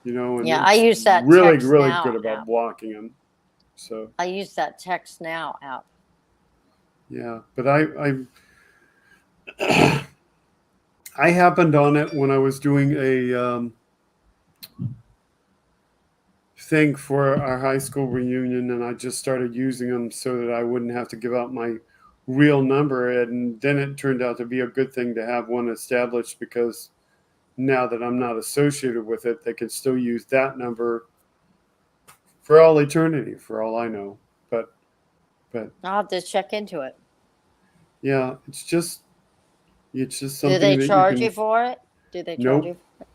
And
yeah, I use that
really,
Text
really
Now
good about
app.
blocking them. So
I use that Text Now app.
Yeah, but I happened on it when I was doing a thing for our high school reunion, and I just started using them so that I wouldn't have to give out my real number. And then it turned out to be a good thing to have one established, because now that I'm not associated with it, they can still use that number for all eternity, for all I know. But
I'll have to check into it.
Yeah, it's just something.
Do they
that
charge you for it? Do they charge
Nope.
you for it?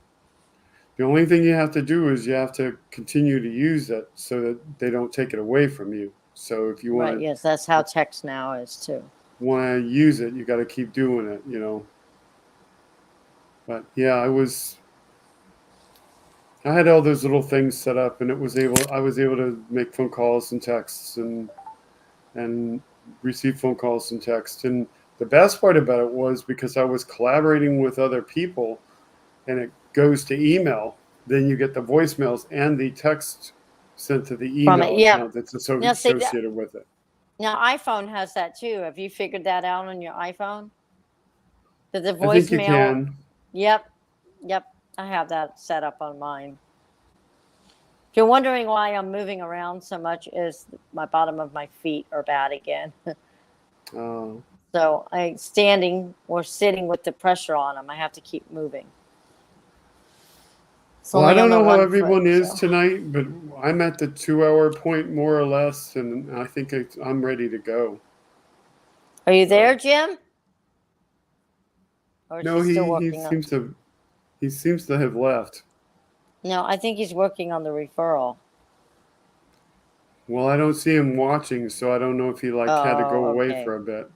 The only thing you have to do is you have to continue to use it so that they don't take it away from you. So if you
Right.
want to
Yes, that's how text now is too.
use it, you got to keep doing it, you know. But yeah, I had all those little things set up, and I was able to make phone calls and texts and receive phone calls and texts. And the best part about it was because I was collaborating with other people, and it goes to email. Then you get the voicemails and the text sent to the
From it.
email
Yeah.
account that's
Now, see,
associated with it.
now iPhone has that too. Have you figured that out on your iPhone? That the
I think you
voicemail.
can.
Yep. Yep. I have that set up on mine. If you're wondering why I'm moving around so much, is my bottom of my feet are bad again. So I standing or sitting with the pressure on them. I have to keep moving. It's
Well, I
only on
don't
the
know how
one
everyone
foot,
is
so.
tonight, but I'm at the 2 hour point more or less, and I think I'm ready to go.
Are you
So
there, Jim? Or is
no,
he still
he
working on?
seems to have left.
No, I think he's working on the referral.
Well, I don't see him watching, so I don't know if he like had to go
Oh,
away
okay.
for a bit.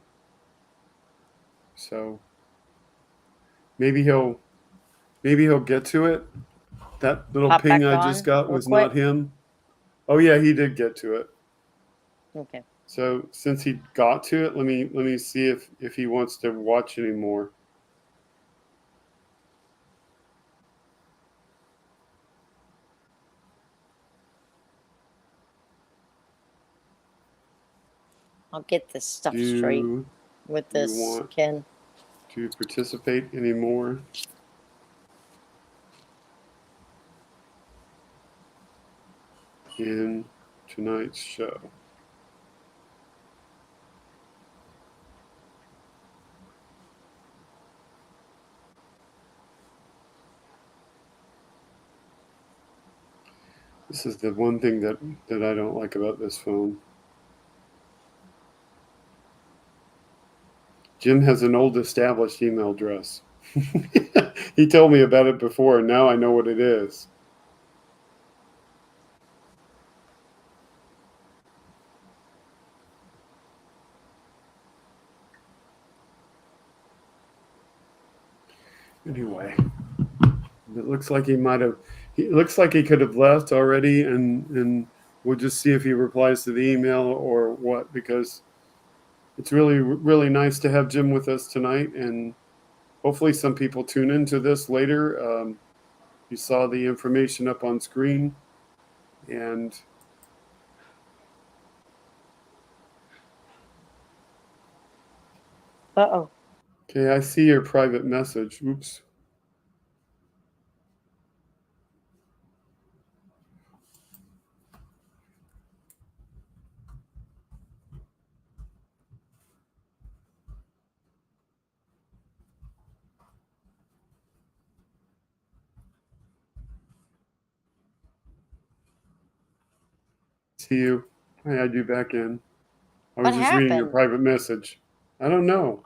So maybe he'll get to it. That little
Pop
ping
back
I just
on
got
real
was
quick.
not him. Oh yeah, he did get to it.
Okay.
So since he got to it, let me see if he wants to watch anymore.
I'll get this stuff straight
Do
with
you
this,
want
Ken.
to participate anymore in tonight's show? This is the one thing that I don't like about this phone. Jim has an old established email address. He told me about it before, and now I know what it is. Anyway, it looks like he might have. It looks like he could have left already, and we'll just see if he replies to the email or what. Because it's really nice to have Jim with us tonight, and hopefully some people tune into this later. You saw the information up on screen, and
Uh-oh.
okay, I see your private message. Oops. See you. I had you back in. I
What
was just reading your
happened?
private message. I don't know.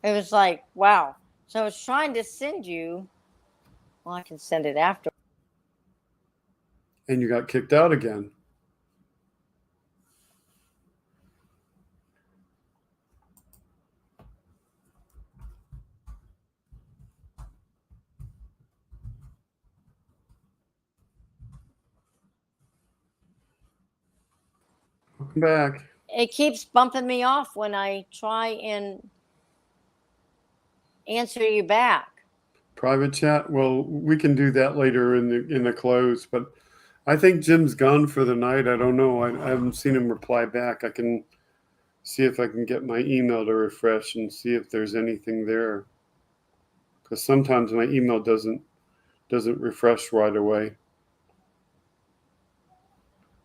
It was like, wow. So I was trying to send you. Well, I can send it after.
And you got kicked out again. Welcome back.
It keeps bumping me off when I try and answer you back.
Private chat. Well, we can do that later in the close. But I think Jim's gone for the night. I don't know. I haven't seen him reply back. I can see if I can get my email to refresh and see if there's anything there. Because sometimes my email doesn't refresh right away.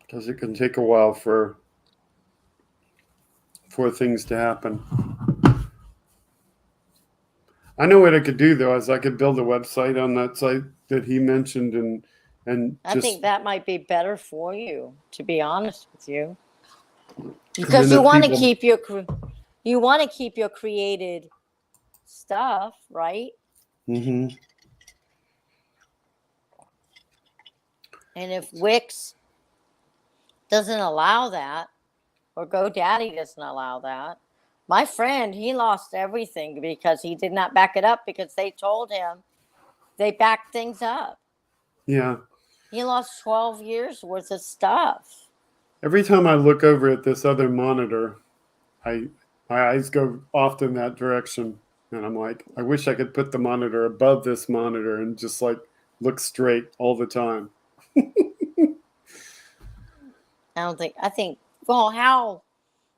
Because it can take a while for things to happen. I know what I could do though, is I could build a website on that site that he mentioned, and
I
just
think that might be better for you, to be honest with you,
and
because
then
you
if
want to
people,
keep your created stuff, right?
hmm
And if Wix doesn't allow that, or GoDaddy doesn't allow that, my friend, he lost everything because he did not back it up because they told him they backed things up.
Yeah.
He lost 12 years worth of stuff.
Every time I look over at this other monitor, my eyes go off in that direction. And I'm like, I wish I could put the monitor above this monitor and just like look straight all the time.
I think, well, Hal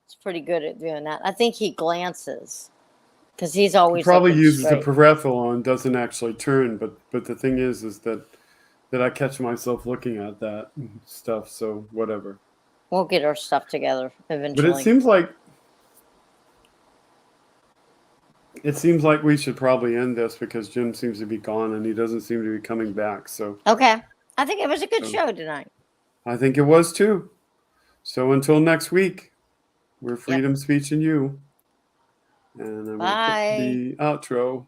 is pretty good at doing that. I think he glances because he's
He
always
probably
looking
uses the
straight.
peripheral and doesn't actually turn, but the thing is that I catch myself looking at that stuff, so whatever.
We'll get our stuff together
But
eventually.
it seems like we should probably end this because Jim seems to be gone and he doesn't seem to be coming back. So
Okay. I think it was a good show tonight.
I think it was too. So until next week, we're Freedom Speech and You. And I'm going to put
Bye.
the outro.